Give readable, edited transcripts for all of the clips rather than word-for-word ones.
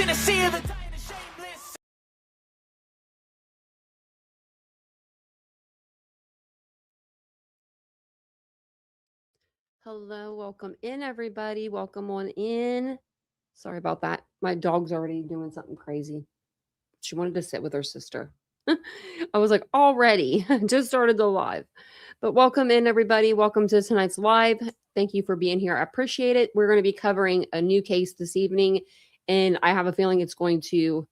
in a sea of the dying and shameless. Hello, welcome in, everybody. Welcome on in. Sorry about that. My dog's already doing something crazy. She wanted to sit with her sister. I was like, already, just started the live. But welcome in, everybody. Welcome to tonight's live. Thank you for being here. I appreciate it. We're going to be covering a new case this evening, and I have a feeling it's going to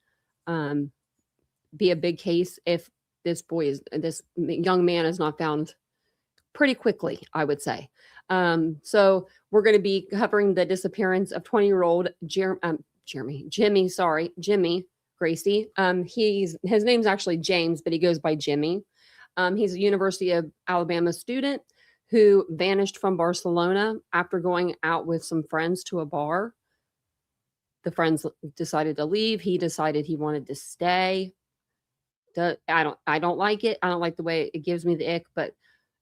be a big case if this young man is not found pretty quickly, I would say. So we're going to be covering the disappearance of 20-year-old Jimmy Gracey. His name's actually James, but he goes by Jimmy. He's a University of Alabama student who vanished from Barcelona after going out with some friends to a bar. The friends decided to leave. He decided he wanted to stay. I don't like it. I don't like the way it gives me the ick, but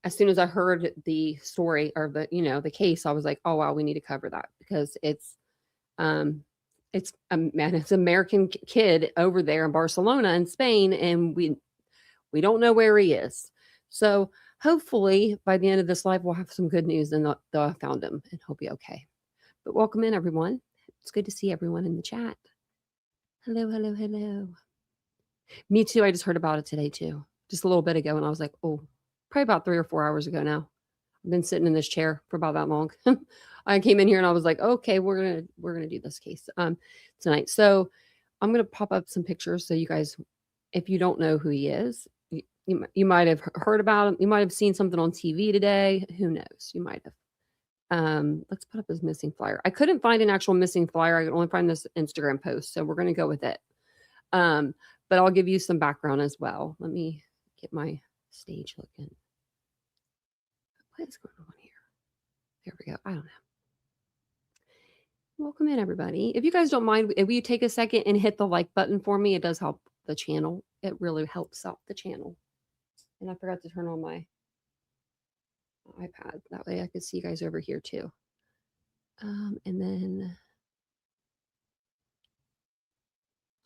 as soon as I heard the story or the case, I was like, oh wow, we need to cover that because it's it's American kid over there in Barcelona in Spain, and we don't know where he is. So hopefully by the end of this live, we'll have some good news and they'll have found him and he'll be okay. But welcome in, everyone. It's good to see everyone in the chat. Hello, hello, hello. Me too. I just heard about it today too, just a little bit ago, and I was like, oh, probably about 3 or 4 hours ago now. I've been sitting in this chair for about that long. I came in here and I was like, okay, we're gonna do this case tonight. So I'm gonna pop up some pictures so you guys, if you don't know who he is, you might have heard about him. You might have seen something on TV today. Who knows? You might have. Let's put up his missing flyer. I couldn't find an actual missing flyer. I could only find this Instagram post, so we're gonna go with it. But I'll give you some background as well. Let me get my stage looking. What is going on here? There we go. I don't know. Welcome in, everybody. If you guys don't mind, if you take a second and hit the like button for me, it does help the channel. It really helps out the channel. And I forgot to turn on my iPad. That way I could see you guys over here too. And then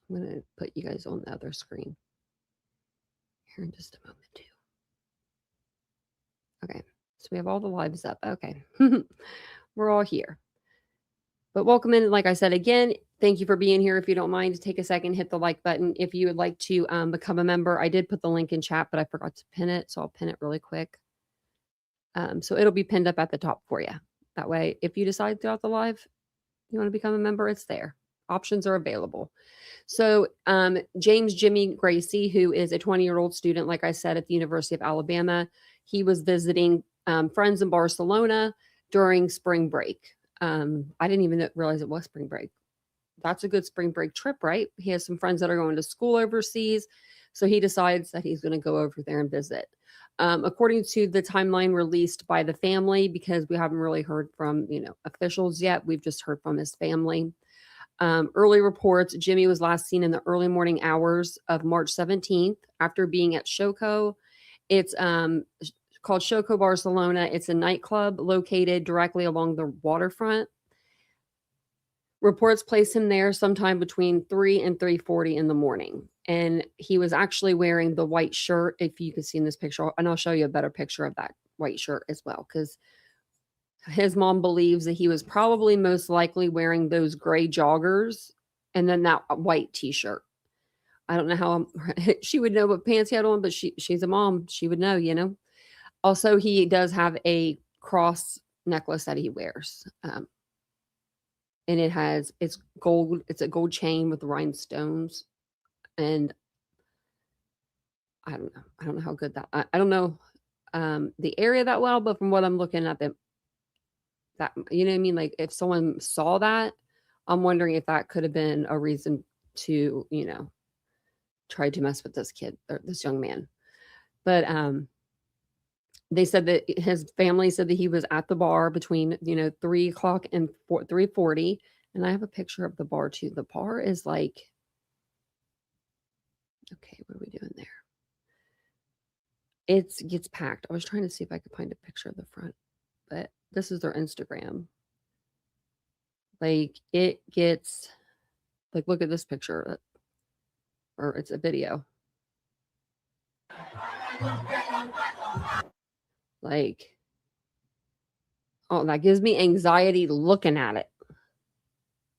I'm going to put you guys on the other screen here in just a moment too. Okay. So we have all the lives up. Okay. We're all here. But welcome in. Like I said, again, thank you for being here. If you don't mind, take a second, hit the like button. If you would like to become a member, I did put the link in chat, but I forgot to pin it. So I'll pin it really quick. So it'll be pinned up at the top for you. That way, if you decide throughout the live, you want to become a member, it's there. Options are available. So James Jimmy Gracey, who is a 20-year-old student, like I said, at the University of Alabama, he was visiting friends in Barcelona during spring break. I didn't even realize it was spring break. That's a good spring break trip, right? He has some friends that are going to school overseas. So he decides that he's going to go over there and visit. According to the timeline released by the family, because we haven't really heard from, officials yet, we've just heard from his family. Early reports, Jimmy was last seen in the early morning hours of March 17th after being at Shoko. It's called Shoko, Barcelona. It's a nightclub located directly along the waterfront. Reports place him there sometime between 3 and 3:40 in the morning. And he was actually wearing the white shirt, if you can see in this picture. And I'll show you a better picture of that white shirt as well, because his mom believes that he was probably most likely wearing those gray joggers and then that white t-shirt. I don't know how she would know what pants he had on, but she's a mom. She would know. Also, he does have a cross necklace that he wears. And it's gold. It's a gold chain with rhinestones. And I don't know. I don't know how good that, I don't know the area that well, but from what I'm looking up, that, you know what I mean? Like if someone saw that, I'm wondering if that could have been a reason to, try to mess with this kid or this young man. But they said that his family said that he was at the bar between 3 o'clock and 3:40. And I have a picture of the bar too. The bar is like, okay, what are we doing there? It gets packed. I was trying to see if I could find a picture of the front, but this is their Instagram. Like it gets Like, look at this picture, or it's a video. Like, oh, that gives me anxiety looking at it.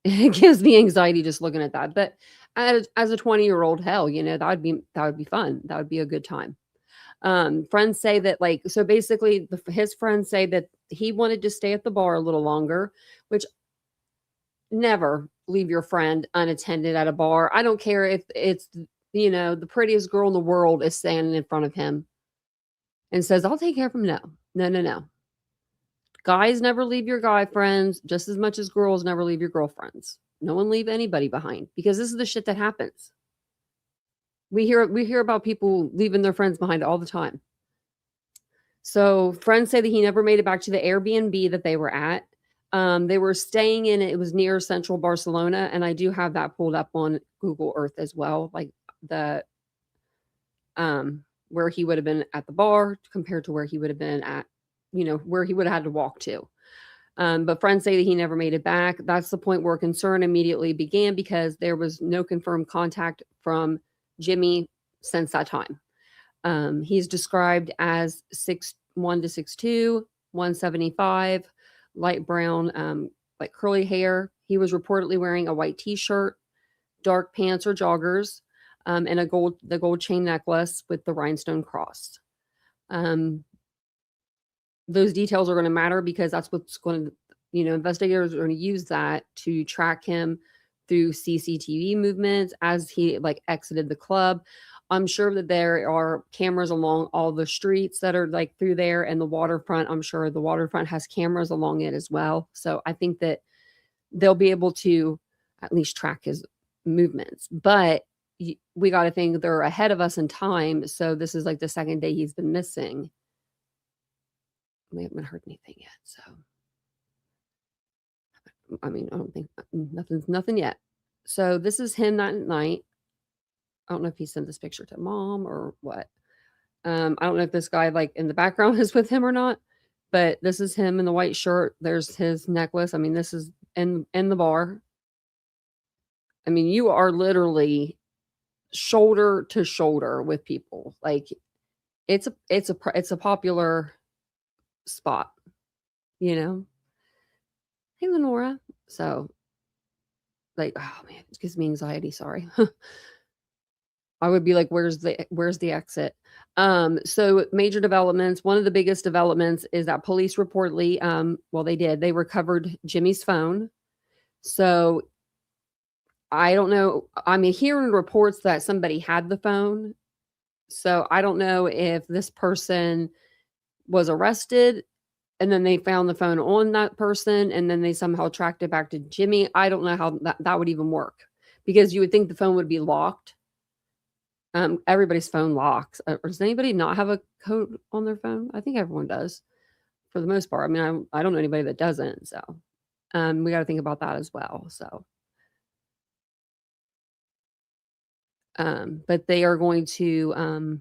It gives me anxiety just looking at that. But as a 20-year-old, hell, that would be fun. That would be a good time. Friends say that, like, so basically his friends say that he wanted to stay at the bar a little longer, which never leave your friend unattended at a bar. I don't care if it's, the prettiest girl in the world is standing in front of him and says, I'll take care of him. No, no, no, no. Guys never leave your guy friends just as much as girls never leave your girlfriends. No one leave anybody behind, because this is the shit that happens. We hear about people leaving their friends behind all the time. So friends say that he never made it back to the Airbnb that they were at. They were staying in it. It was near central Barcelona, and I do have that pulled up on Google Earth as well, like the where he would have been at the bar compared to where he would have been at, where he would have had to walk to. But friends say that he never made it back. That's the point where concern immediately began, because there was no confirmed contact from Jimmy since that time. He's described as 6'1" to 6'2", 175, light brown, like curly hair. He was reportedly wearing a white t-shirt, dark pants or joggers, and the gold chain necklace with the rhinestone cross. Those details are going to matter, because that's what's going to, investigators are going to use that to track him through CCTV movements as he like exited the club. I'm sure that there are cameras along all the streets that are like through there, and the waterfront. I'm sure the waterfront has cameras along it as well. So I think that they'll be able to at least track his movements. But we got to think they're ahead of us in time. So this is like the second day he's been missing. We haven't heard anything yet. So, I mean, I don't think nothing yet. So this is him that night. I don't know if he sent this picture to mom or what. I don't know if this guy like in the background is with him or not, but this is him in the white shirt. There's his necklace. I mean, this is in the bar. I mean, you are literally shoulder to shoulder with people. Like it's a popular spot, you know. Hey, Lenora. So, like, oh man, it gives me anxiety. Sorry. I would be like, where's the exit? So major developments. One of the biggest developments is that police reportedly, they recovered Jimmy's phone. So I don't know. I mean, hearing reports that somebody had the phone. So I don't know if this person was arrested and then they found the phone on that person and then they somehow tracked it back to Jimmy. I don't know how that would even work, because you would think the phone would be locked. Everybody's phone locks. Does anybody not have a code on their phone? I think everyone does for the most part. I mean, I don't know anybody that doesn't. So we got to think about that as well. So, but they are going to,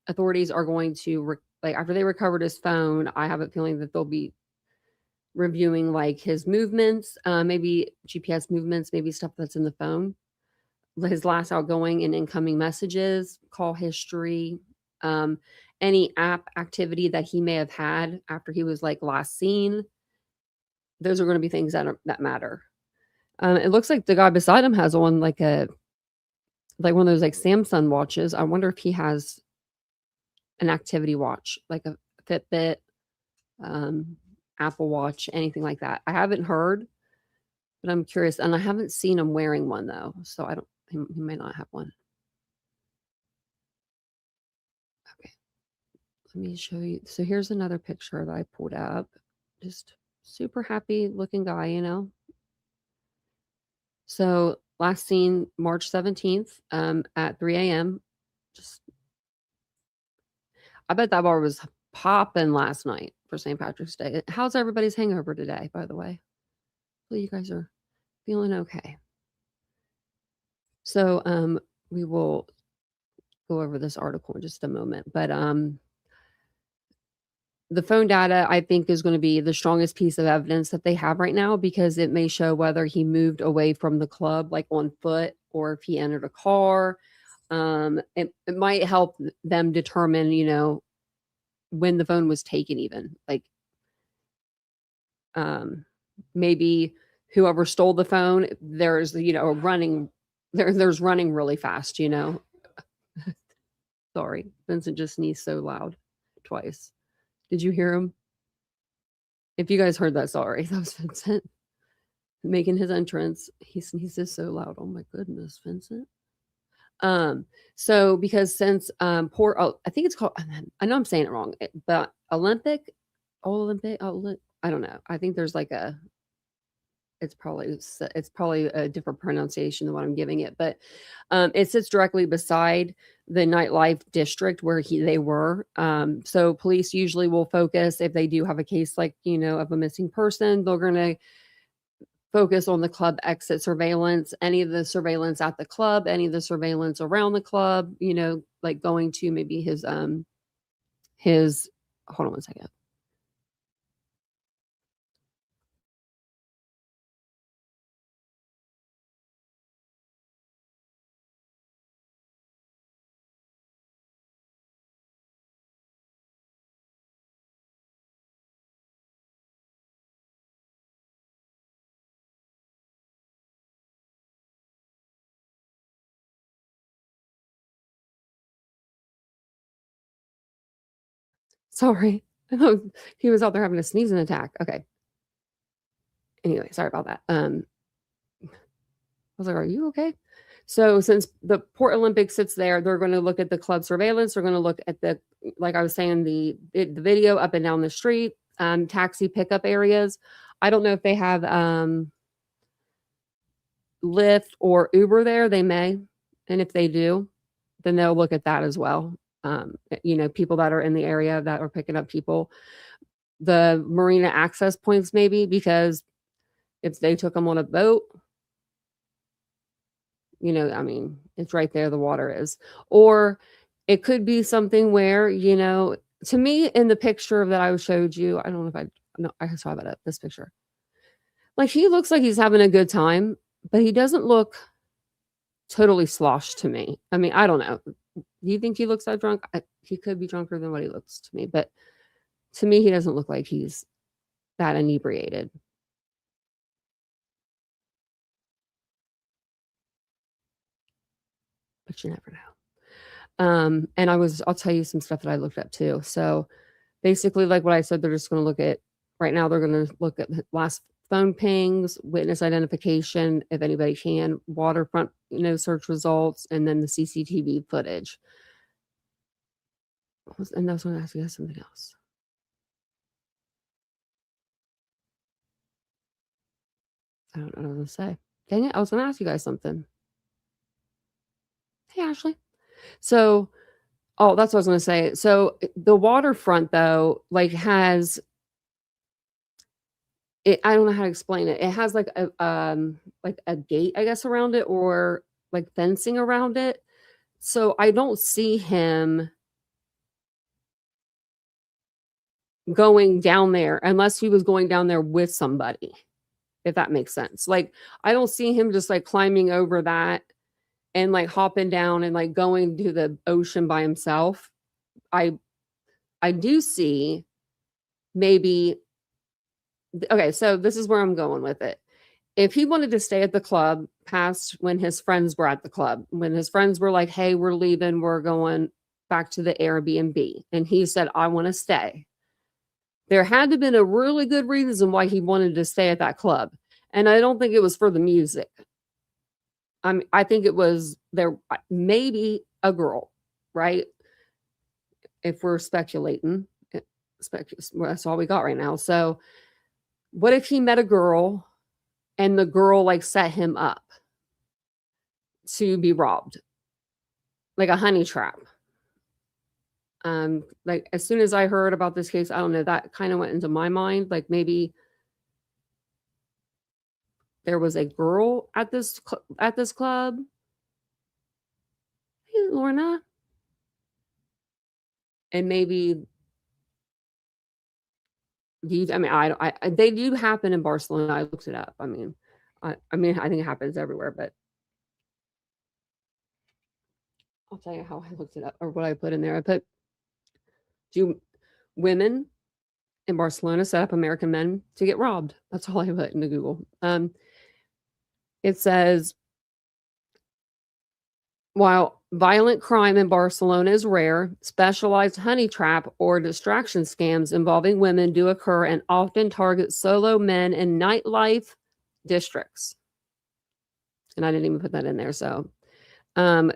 authorities are going to, like, after they recovered his phone, I have a feeling that they'll be reviewing like his movements, maybe GPS movements, maybe stuff that's in the phone, his last outgoing and incoming messages, call history, any app activity that he may have had after he was like last seen. Those are going to be things that matter. It looks like the guy beside him has on like one of those like Samsung watches. I wonder if he has an activity watch, like a Fitbit, Apple Watch, anything like that. I haven't heard, but I'm curious, and I haven't seen him wearing one though, so I don't. He may not have one. Okay, let me show you. So here's another picture that I pulled up. Just super happy looking guy, you know. So last seen March 17th, at 3 a.m. Just, I bet that bar was popping last night for St. Patrick's Day. How's everybody's hangover today, by the way? Hopefully you guys are feeling okay. So we will go over this article in just a moment, but the phone data, I think, is gonna be the strongest piece of evidence that they have right now because it may show whether he moved away from the club, like, on foot or if he entered a car. It might help them determine, when the phone was taken even. Like, um, maybe whoever stole the phone, there's, running there's running really fast. Sorry, Vincent just sneezed so loud twice. Did you hear him? If you guys heard that, sorry. That was Vincent making his entrance. He sneezes so loud. Oh my goodness, Vincent. So because since I think it's called, I know I'm saying it wrong, but Olympic, I don't know. I think there's like it's probably a different pronunciation than what I'm giving it, but it sits directly beside the nightlife district where they were. So police usually will focus if they do have a case like of a missing person, they're gonna focus on the club exit surveillance, any of the surveillance at the club, any of the surveillance around the club, like going to maybe his hold on one second. Sorry. He was out there having a sneezing attack. Okay. Anyway, sorry about that. I was like, "Are you okay?" So since the Port Olympic sits there, they're going to look at the club surveillance. They're going to look at like I was saying, the video up and down the street, taxi pickup areas. I don't know if they have Lyft or Uber there. They may, and if they do, then they'll look at that as well. People that are in the area that are picking up people, the marina access points maybe because if they took them on a boat, I mean, it's right there, the water is. Or it could be something where, to me in the picture that I showed you, I don't know if no, I saw that up, this picture. Like he looks like he's having a good time, but he doesn't look totally sloshed to me. I mean, I don't know. Do you think he looks that drunk? He could be drunker than what he looks to me, but to me, he doesn't look like he's that inebriated. But you never know. And I'll tell you some stuff that I looked up too. So basically, like what I said, they're just going to look at right now. They're going to look at the last phone pings, witness identification, if anybody can, waterfront, search results, and then the CCTV footage. And I was going to ask you guys something else. I don't know what I was going to say. Dang it! I was going to ask you guys something. Hey, Ashley. So, oh, that's what I was going to say. So the waterfront though, like has it, I don't know how to explain it. It has like a gate, I guess, around it or like fencing around it. So I don't see him going down there unless he was going down there with somebody, if that makes sense. Like I don't see him just like climbing over that and like hopping down and like going to the ocean by himself. I I do see maybe okay, so this is where I'm going with it. If he wanted to stay at the club past when his friends were at the club, when his friends were like, "Hey, we're leaving, we're going back to the Airbnb," and he said, "I want to stay." There had to have been a really good reason why he wanted to stay at that club, and I don't think it was for the music. I think it was there maybe a girl, right? If we're speculating, well, that's all we got right now. So, what if he met a girl and the girl like set him up to be robbed, like a honey trap? Like as soon as I heard about this case, I don't know, that kind of went into my mind. Like maybe there was a girl at this club. Hey, Lorna, and maybe I mean, they do happen in Barcelona. I looked it up. I mean, I think it happens everywhere, but I'll tell you how I looked it up or what I put in there. I put do women in Barcelona set up American men to get robbed. That's all I put into Google. It says while violent crime in Barcelona is rare, specialized honey trap or distraction scams involving women do occur and often target solo men in nightlife districts. And I didn't even put that in there. So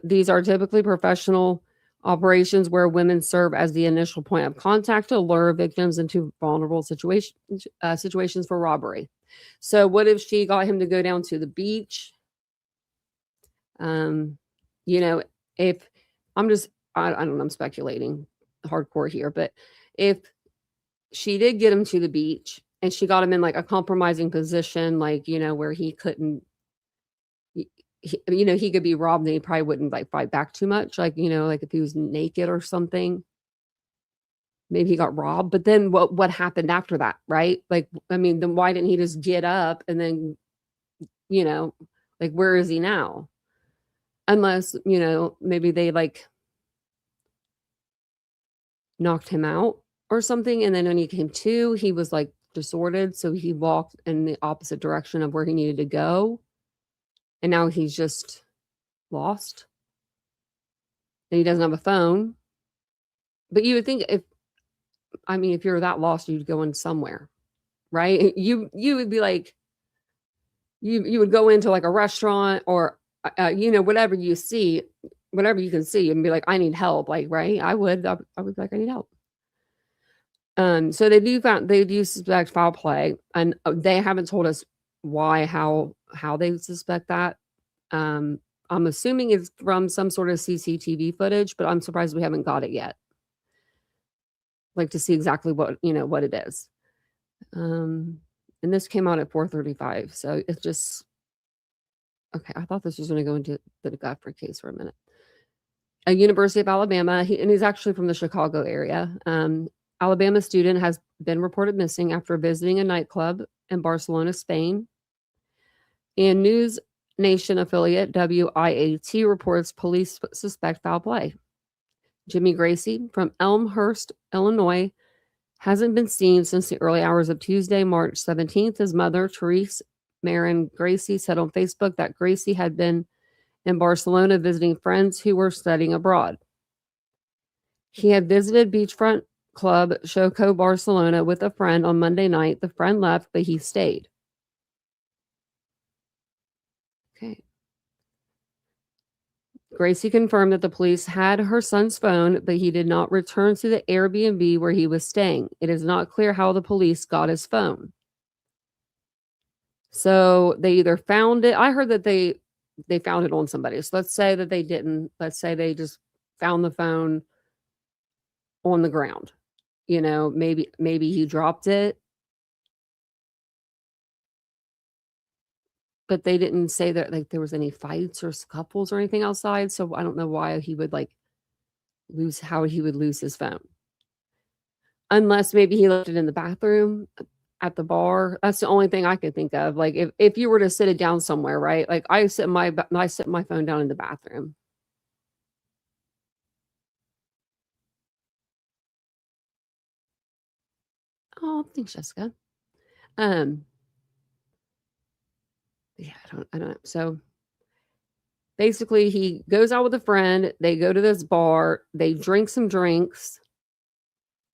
these are typically professional operations where women serve as the initial point of contact to lure victims into vulnerable situations for robbery. So what if she got him to go down to the beach? You know, if I'm just, I don't know, I'm speculating hardcore here, but if she did get him to the beach and she got him in like a compromising position, like, where he couldn't, he could be robbed and he probably wouldn't like fight back too much. Like, like if he was naked or something, maybe he got robbed. But then what happened after that, right? Like, I mean, then why didn't he just get up and then, like where is he now? Unless, maybe they like knocked him out or something. And then when he came to, he was like disordered. So he walked in the opposite direction of where he needed to go. And now he's just lost. And he doesn't have a phone. But you would think if you're that lost, you'd go in somewhere, right? You would be like, you would go into like a restaurant or, whatever you can see and be like, I need help. Like, right. I would be like, I need help. So they do suspect foul play, and they haven't told us why, how they suspect that. I'm assuming it's from some sort of CCTV footage, but I'm surprised we haven't got it yet. Like to see exactly what it is. And this came out at 4:35, so it's just okay. I thought this was going to go into the Godfrey case for a minute. A University of Alabama, and he's actually from the Chicago area. Alabama student has been reported missing after visiting a nightclub in Barcelona, Spain. And News Nation affiliate WIAT reports police suspect foul play. Jimmy Gracey from Elmhurst, Illinois, hasn't been seen since the early hours of Tuesday, March 17th. His mother, Therese Marin Gracey, said on Facebook that Gracey had been in Barcelona visiting friends who were studying abroad. He had visited beachfront club Shoko, Barcelona with a friend on Monday night. The friend left, but he stayed. Okay. Gracey confirmed that the police had her son's phone, but he did not return to the Airbnb where he was staying. It is not clear how the police got his phone. So they either found it. I heard that they found it on somebody. So let's say that they didn't. Let's say they just found the phone on the ground. Maybe he dropped it. But they didn't say that like there was any fights or scuffles or anything outside. So I don't know why he would like how he would lose his phone. Unless maybe he left it in the bathroom at the bar. That's the only thing I could think of. Like if you were to sit it down somewhere, right? Like I sit my phone down in the bathroom. Oh, thanks, Jessica. Yeah, I don't know. So basically he goes out with a friend, they go to this bar, they drink some drinks,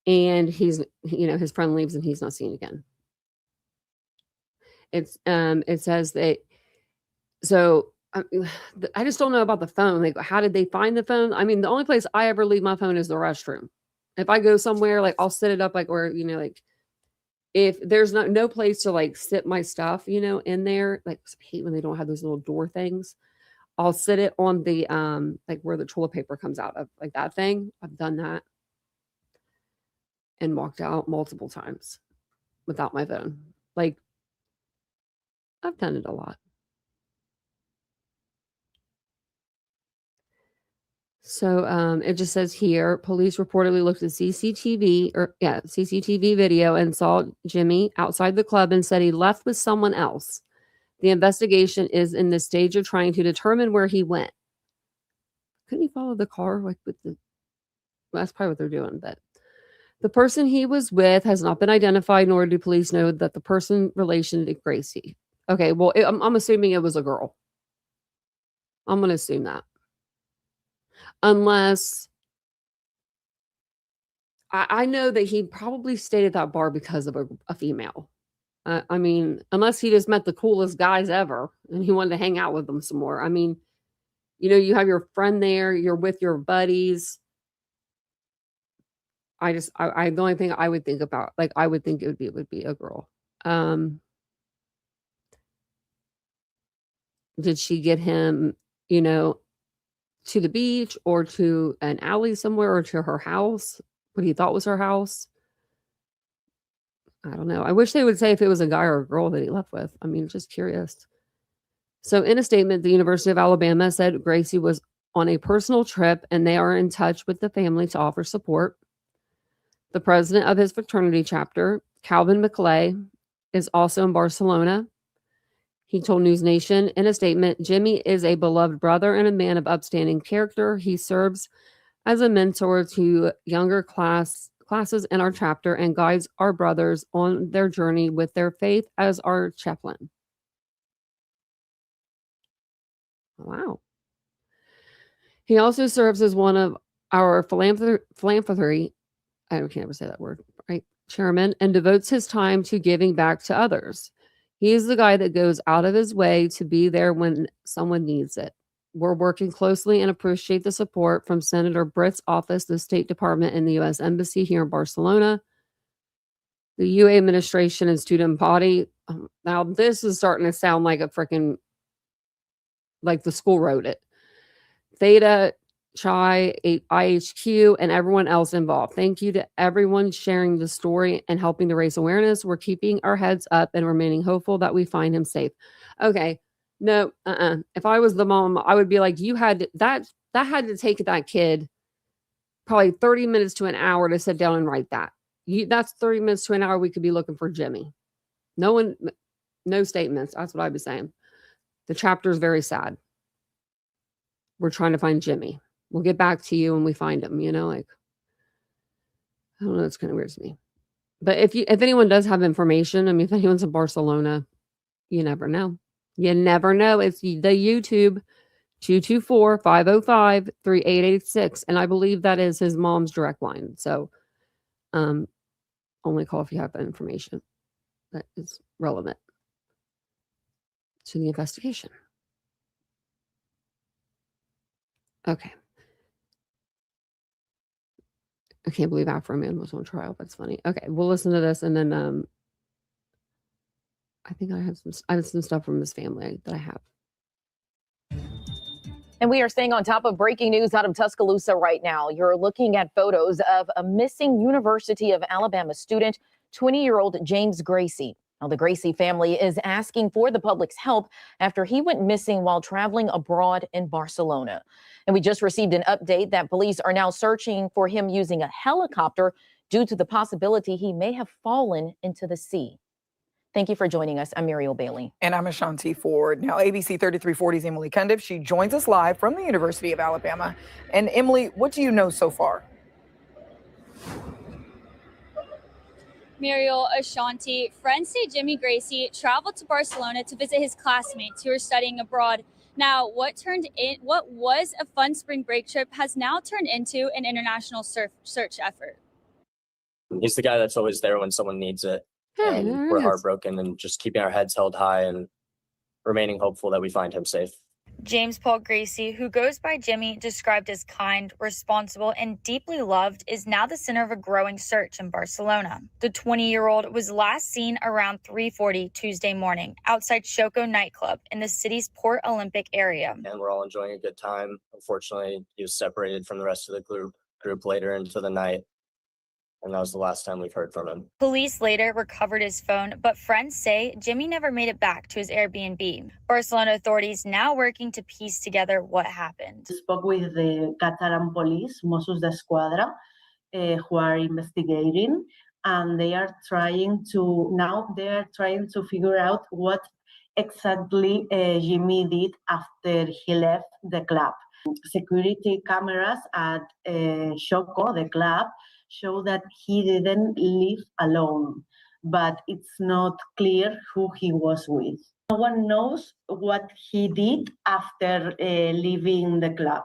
and he's his friend leaves and he's not seen again. It says that so I just don't know about the phone. Like, how did they find the phone? I mean, the only place I ever leave my phone is the restroom. If I go somewhere, like I'll set it up like where, like if there's no place to like sit my stuff, in there, like I hate when they don't have those little door things. I'll sit it on the like where the toilet paper comes out of, like that thing. I've done that and walked out multiple times without my phone. Like I've done it a lot. So it just says here, police reportedly looked at CCTV video and saw Jimmy outside the club and said he left with someone else. The investigation is in the stage of trying to determine where he went. Couldn't he follow the car like with the? Well, that's probably what they're doing. But the person he was with has not been identified, nor do police know that the person relation to Gracey. Okay, well, I'm assuming it was a girl. I'm going to assume that. Unless I know that he probably stayed at that bar because of a female. I mean, unless he just met the coolest guys ever and he wanted to hang out with them some more. I mean, you have your friend there, you're with your buddies. The only thing I would think about, like, I would think it would be a girl. Did she get him, to the beach or to an alley somewhere or to her house? What he thought was her house? I don't know. I wish they would say if it was a guy or a girl that he left with. I mean, just curious. So in a statement, the University of Alabama said Gracey was on a personal trip and they are in touch with the family to offer support. The president of his fraternity chapter, Calvin McClay, is also in Barcelona. He told News Nation in a statement, Jimmy is a beloved brother and a man of upstanding character. He serves as a mentor to younger classes in our chapter and guides our brothers on their journey with their faith as our chaplain. Wow. He also serves as one of our philanthropy, I can't ever say that word, right? Chairman, and devotes his time to giving back to others. He is the guy that goes out of his way to be there when someone needs it. We're working closely and appreciate the support from Senator Britt's office, the State Department, and the U.S. Embassy here in Barcelona, the UA administration and student body. Now, this is starting to sound like a freaking, like the school wrote it. Theta, Chai, IHQ, and everyone else involved. Thank you to everyone sharing the story and helping to raise awareness. We're keeping our heads up and remaining hopeful that we find him safe. Okay. No, If I was the mom, I would be like, that had to take that kid probably 30 minutes to an hour to sit down and write that. That's 30 minutes to an hour we could be looking for Jimmy. No statements. That's what I'd be saying. The chapter is very sad. We're trying to find Jimmy. We'll get back to you when we find him, like, I don't know, it's kind of weird to me. But if anyone does have information, I mean, if anyone's in Barcelona, you never know. You never know. It's the YouTube 224-505-3886. And I believe that is his mom's direct line. So only call if you have that information that is relevant to the investigation. Okay. I can't believe Afro Man was on trial. That's funny. Okay, we'll listen to this and then I think I have some stuff from his family that I have. And we are staying on top of breaking news out of Tuscaloosa right now. You're looking at photos of a missing University of Alabama student, 20-year-old James Gracey. Now, the Gracey family is asking for the public's help after he went missing while traveling abroad in Barcelona. And we just received an update that police are now searching for him using a helicopter due to the possibility he may have fallen into the sea. Thank you for joining us. I'm Muriel Bailey. And I'm Ashanti Ford. Now, ABC 3340's Emily Cundiff, she joins us live from the University of Alabama. And Emily, what do you know so far? Muriel, Ashanti, friends say Jimmy Gracey traveled to Barcelona to visit his classmates who are studying abroad. Now, what was a fun spring break trip has now turned into an international search effort. He's the guy that's always there when someone needs it. Hey, and we're heartbroken and just keeping our heads held high and remaining hopeful that we find him safe. James Paul Gracey, who goes by Jimmy, described as kind, responsible, and deeply loved, is now the center of a growing search in Barcelona. The 20-year-old was last seen around 3:40 Tuesday morning outside Shoko nightclub in the city's Port Olímpic area. And we're all enjoying a good time. Unfortunately, he was separated from the rest of the group later into the night. and that was the last time we've heard from him. Police later recovered his phone, but friends say Jimmy never made it back to his Airbnb. Barcelona authorities now working to piece together what happened. Spoke with the Catalan police, Mossos d'Esquadra, who are investigating, and they are trying to figure out what exactly Jimmy did after he left the club. Security cameras at Shoko, the club, show that he didn't leave alone, but it's not clear who he was with. No one knows what he did after leaving the club.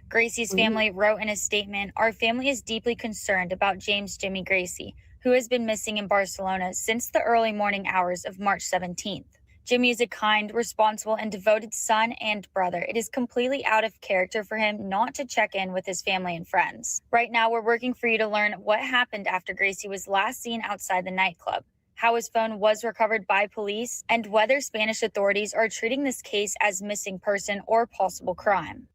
Gracey's family wrote in a statement, "Our family is deeply concerned about James Jimmy Gracey, who has been missing in Barcelona since the early morning hours of March 17th. Jimmy is a kind, responsible, and devoted son and brother. It is completely out of character for him not to check in with his family and friends. Right now, we're working for you to learn what happened after Gracey was last seen outside the nightclub, how his phone was recovered by police, and whether Spanish authorities are treating this case as missing person or possible crime."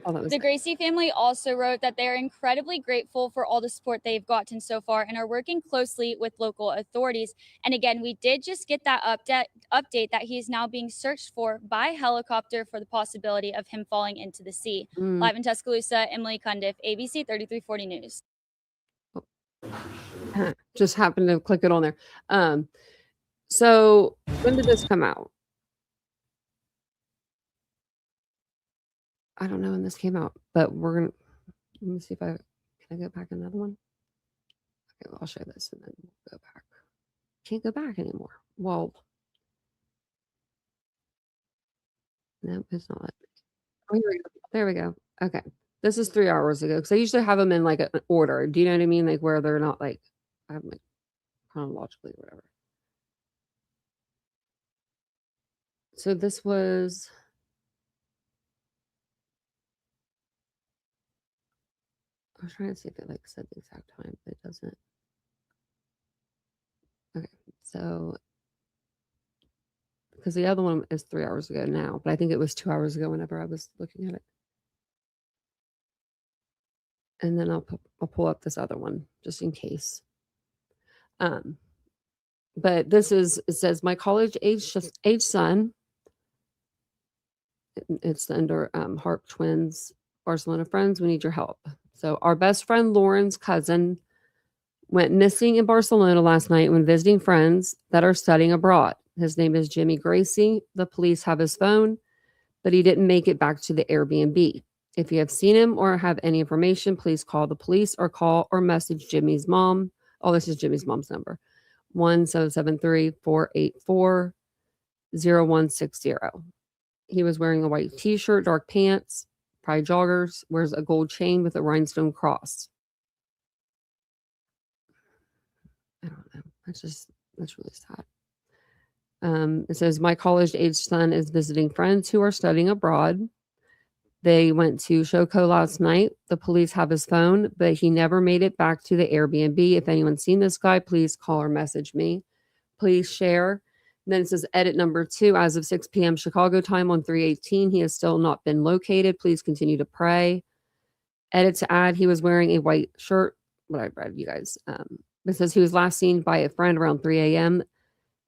The Gracey family also wrote that they are incredibly grateful for all the support they've gotten so far and are working closely with local authorities. And again, we did just get that update that he is now being searched for by helicopter for the possibility of him falling into the sea. Live in Tuscaloosa, Emily Cundiff, ABC 3340 News. Just happened to click it on there. So when did this come out? I don't know when this came out, but we're gonna let me see if can I go back another one? Okay, well, I'll show this and then we'll go back. Can't go back anymore. Well, no, it's not. Oh, here we go. There we go. Okay. This is 3 hours ago because I usually have them in like an order. Do you know what I mean? Like where they're not like I have them like chronologically or whatever. So this was I was trying to see if it like said the exact time, but it doesn't. Okay, so because the other one is 3 hours ago now, but I think it was 2 hours ago whenever I was looking at it. And then I'll pull up this other one just in case. But it says my college age son. It's under Harp Twins, Barcelona friends. We need your help. So our best friend Lauren's cousin went missing in Barcelona last night when visiting friends that are studying abroad. His name is Jimmy Gracey. The police have his phone, but he didn't make it back to the Airbnb. If you have seen him or have any information, please call the police or call or message Jimmy's mom. Oh, this is Jimmy's mom's number. 1-773-484-0160. He was wearing a white t-shirt, dark pants, probably joggers, wears a gold chain with a rhinestone cross. I don't know. That's really sad. It says, my college-age son is visiting friends who are studying abroad. They went to Shoko last night. The police have his phone, but he never made it back to the Airbnb. If anyone's seen this guy, please call or message me. Please share. And then it says edit number 2, as of 6 p.m. Chicago time on 3/18. He has still not been located. Please continue to pray. Edit to add, he was wearing a white shirt. What I read, you guys. It says he was last seen by a friend around 3 a.m.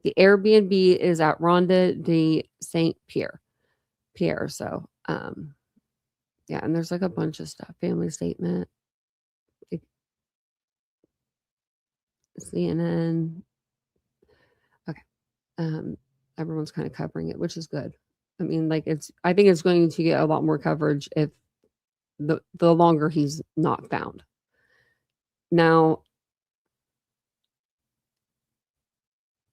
The Airbnb is at Ronda de Saint Pierre. So, yeah, and there's like a bunch of stuff. Family statement. CNN. Okay. Everyone's kind of covering it, which is good. I mean, like I think it's going to get a lot more coverage if the longer he's not found. Now,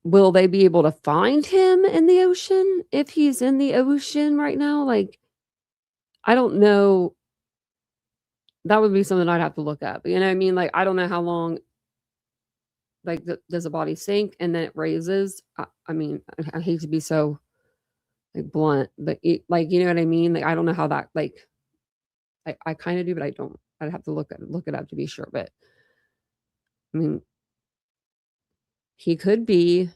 will they be able to find him in the ocean if he's in the ocean right now? Like, I don't know. That would be something I'd have to look up. You know what I mean? Like, I don't know how long, like, does a body sink and then it raises? I mean, I hate to be so, like, blunt, but, like, you know what I mean? Like, I don't know how that, like, I kind of do, but I don't. I'd have to look it up to be sure. But, I mean, he could be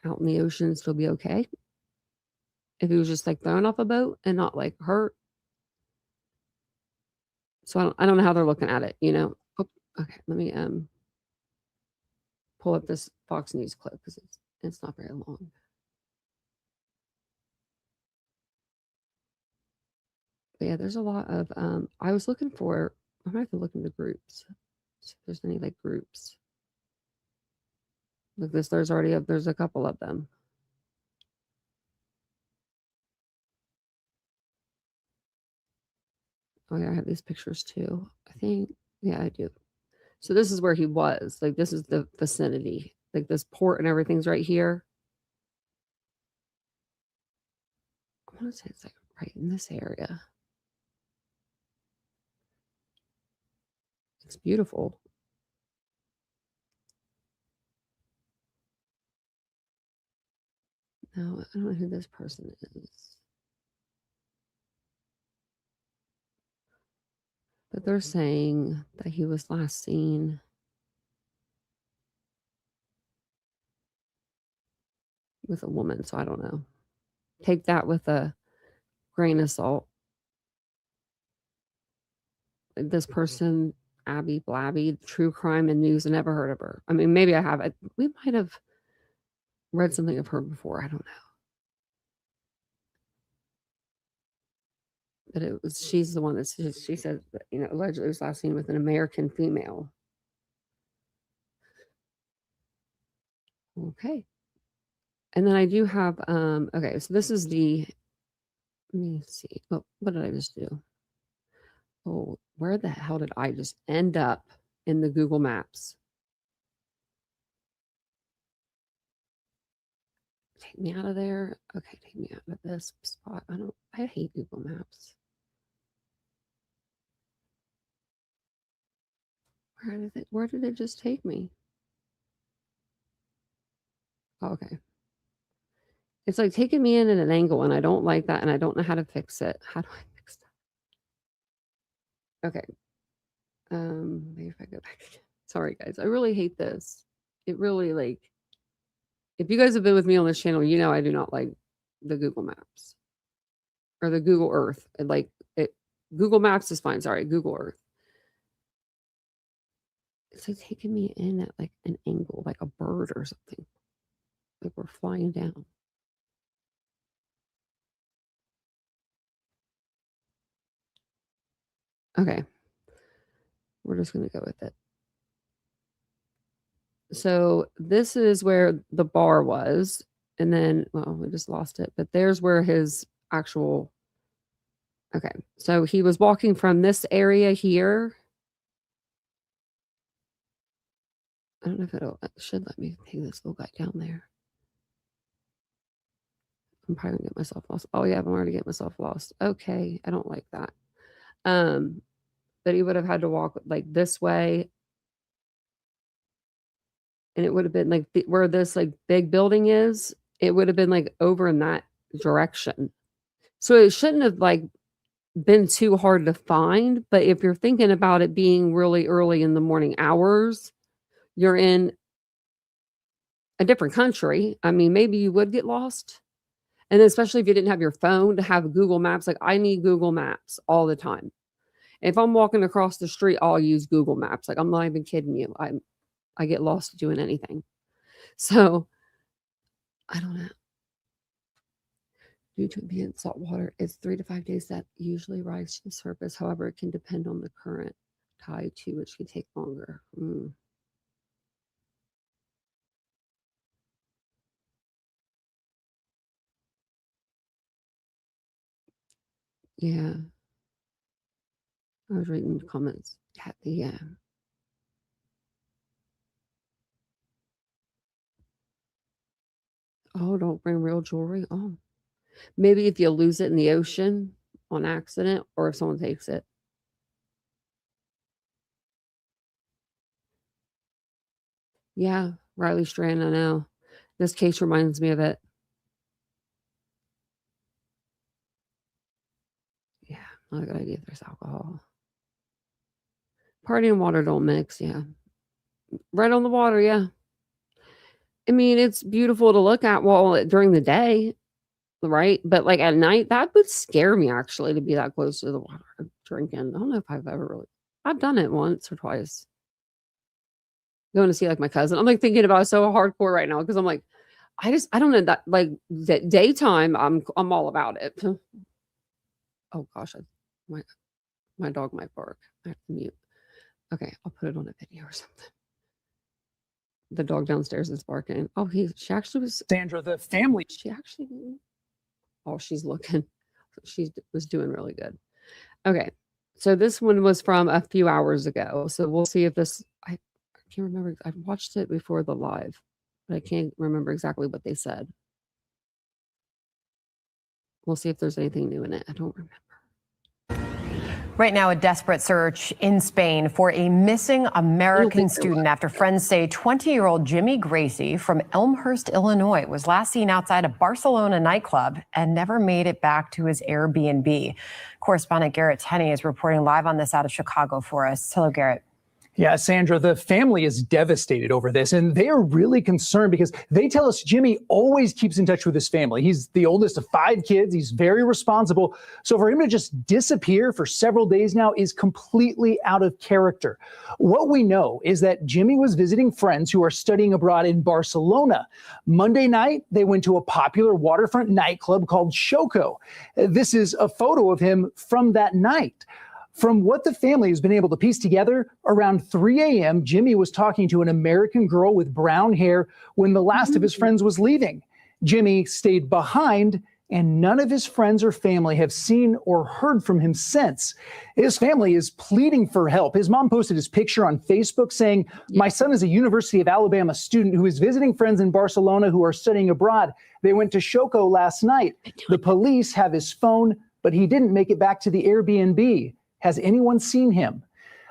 out in the ocean and still be okay. If he was just, like, thrown off a boat and not, like, hurt. So I don't know how they're looking at it, you know. Oh, okay, let me pull up this Fox News clip because it's not very long. But yeah, there's a lot of I was looking for I might have to look into groups. See if there's any like groups. Look this, there's a couple of them. Oh yeah, I have these pictures too. I think, yeah, I do. So this is where he was. Like this is the vicinity. Like this port and everything's right here. I want to say it's like right in this area. It's beautiful. No, I don't know who this person is. But they're saying that he was last seen with a woman, so I don't know. Take that with a grain of salt. This person, Abby Blabby, true crime and news, I never heard of her. I mean, maybe I have. We might have read something of her before. I don't know. But she's the one that she said that, you know, allegedly was last seen with an American female. Okay. And then I do have, okay, so this is let me see. Oh, what did I just do? Oh, where the hell did I just end up in the Google Maps? Take me out of there. Okay, take me out of this spot. I hate Google Maps. Where did it just take me? Oh, okay. It's like taking me in at an angle, and I don't like that, and I don't know how to fix it. How do I fix that? Okay. Maybe if I go back again. Sorry, guys. I really hate this. It really, like, if you guys have been with me on this channel, you know I do not like the Google Maps or the Google Earth. Google Maps is fine. Sorry, Google Earth. It's like taking me in at like an angle, like a bird or something. Like we're flying down. Okay. We're just going to go with it. So this is where the bar was. And then, well, we just lost it. But there's where his actual... Okay. So he was walking from this area here. I don't know if it should let me take this little guy down there. I'm probably going to get myself lost. Oh, yeah, I'm already getting myself lost. Okay. I don't like that. But he would have had to walk like this way. And it would have been like where this like big building is, it would have been like over in that direction. So it shouldn't have like been too hard to find. But if you're thinking about it being really early in the morning hours, you're in a different country. I mean, maybe you would get lost. And especially if you didn't have your phone to have Google Maps. Like I need Google Maps all the time. If I'm walking across the street, I'll use Google Maps. Like I'm not even kidding you. I get lost doing anything. So I don't know. Due to it being salt water, it's 3 to 5 days that usually rise to the surface. However, it can depend on the current tide too, which can take longer. Yeah. I was reading the comments. Yeah. Oh, don't bring real jewelry. Oh, maybe if you lose it in the ocean on accident or if someone takes it. Yeah, Riley Strand, I know. This case reminds me of it. Yeah, not a good idea if there's alcohol. Party and water don't mix, yeah. Right on the water, yeah. I mean, it's beautiful to look at during the day. right? But like at night, that would scare me actually to be that close to the water drinking. I don't know if I've done it once or twice. Going to see like my cousin. I'm like thinking about it so hardcore right now because I'm like, I don't know that like that daytime. I'm all about it. Oh gosh, my dog might bark. I have to mute. Okay, I'll put it on a video or something. The dog downstairs is barking. Oh, she actually was. Sandra, the family. She actually. Oh, she's looking. She was doing really good. Okay, so this one was from a few hours ago. So we'll see if this. I can't remember. I watched it before the live, but I can't remember exactly what they said. We'll see if there's anything new in it. I don't remember. Right now, a desperate search in Spain for a missing American student after friends say 20-year-old Jimmy Gracey from Elmhurst, Illinois, was last seen outside a Barcelona nightclub and never made it back to his Airbnb. Correspondent Garrett Tenney is reporting live on this out of Chicago for us. Hello, Garrett. Yeah, Sandra, the family is devastated over this, and they are really concerned because they tell us Jimmy always keeps in touch with his family. He's the oldest of 5 kids. He's very responsible. So for him to just disappear for several days now is completely out of character. What we know is that Jimmy was visiting friends who are studying abroad in Barcelona. Monday night, they went to a popular waterfront nightclub called Shoko. This is a photo of him from that night. From what the family has been able to piece together, around 3 a.m., Jimmy was talking to an American girl with brown hair when the last of his friends was leaving. Jimmy stayed behind, and none of his friends or family have seen or heard from him since. His family is pleading for help. His mom posted his picture on Facebook saying, "My son is a University of Alabama student who is visiting friends in Barcelona who are studying abroad. They went to Shoko last night. The police have his phone, but he didn't make it back to the Airbnb. Has anyone seen him?"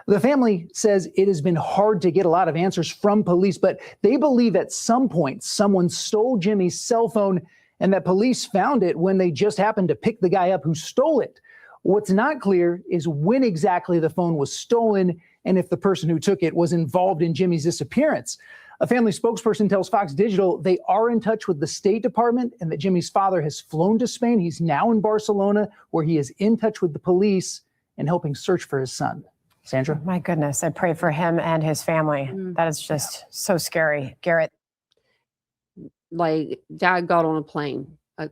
The family says it has been hard to get a lot of answers from police, but they believe at some point someone stole Jimmy's cell phone and that police found it when they just happened to pick the guy up who stole it. What's not clear is when exactly the phone was stolen and if the person who took it was involved in Jimmy's disappearance. A family spokesperson tells Fox Digital they are in touch with the State Department and that Jimmy's father has flown to Spain. He's now in Barcelona, where he is in touch with the police and helping search for his son. Sandra? My goodness, I pray for him and his family. That is just so scary. Garrett. Like, dad got on a plane. I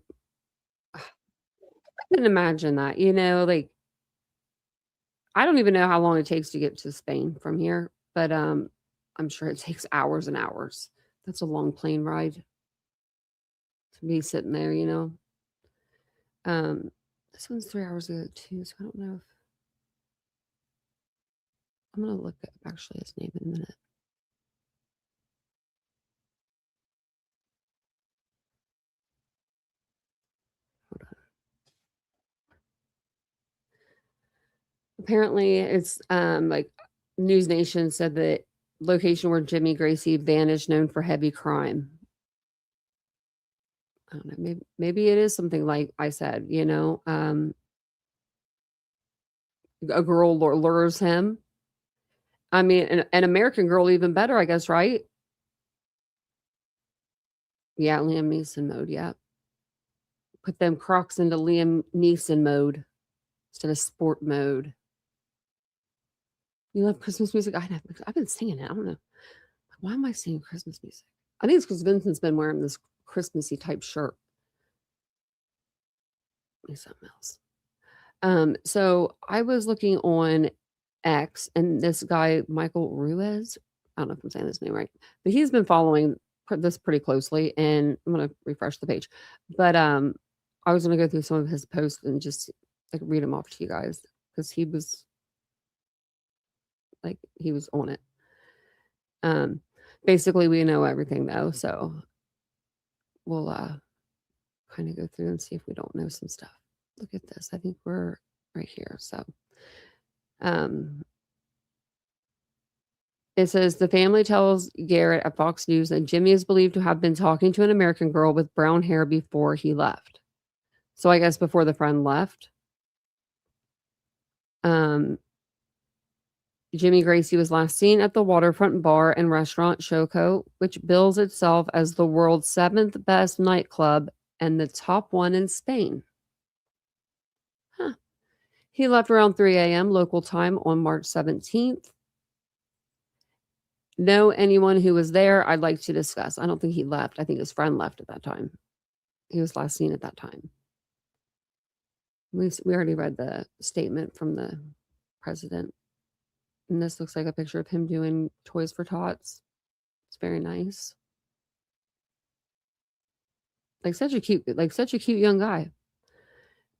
couldn't imagine that, like, I don't even know how long it takes to get to Spain from here, but I'm sure it takes hours and hours. That's a long plane ride to be sitting there, This one's 3 hours ago too, so I don't know if I'm gonna look up actually his name in a minute. Hold on. Apparently, it's like News Nation said that location where Jimmy Gracey vanished, known for heavy crime. I don't know. Maybe it is something like I said. A girl lures him. I mean, an American girl, even better, I guess, right? Yeah, Liam Neeson mode. Yeah. Put them Crocs into Liam Neeson mode instead of sport mode. You love Christmas music? I've been singing it. I don't know. Why am I singing Christmas music? I think it's because Vincent's been wearing this Christmassy type shirt. Maybe something else. So I was looking on X, and this guy, Michael Ruiz, I don't know if I'm saying his name right, but he's been following this pretty closely, and I'm going to refresh the page. But I was going to go through some of his posts and just like read them off to you guys because he was on it. Basically, we know everything though, so we'll kind of go through and see if we don't know some stuff. Look at this. I think we're right here. So it says the family tells Garrett at Fox News that Jimmy is believed to have been talking to an American girl with brown hair before he left. So I guess before the friend left. Jimmy Gracey was last seen at the waterfront bar and restaurant Shoko, which bills itself as the world's 7th best nightclub and the top one in Spain. Huh. He left around 3 a.m. local time on March 17th. Know anyone who was there? I'd like to discuss. I don't think he left. I think his friend left at that time. He was last seen at that time. We already read the statement from the president. And this looks like a picture of him doing Toys for Tots. It's very nice. Like such a cute young guy.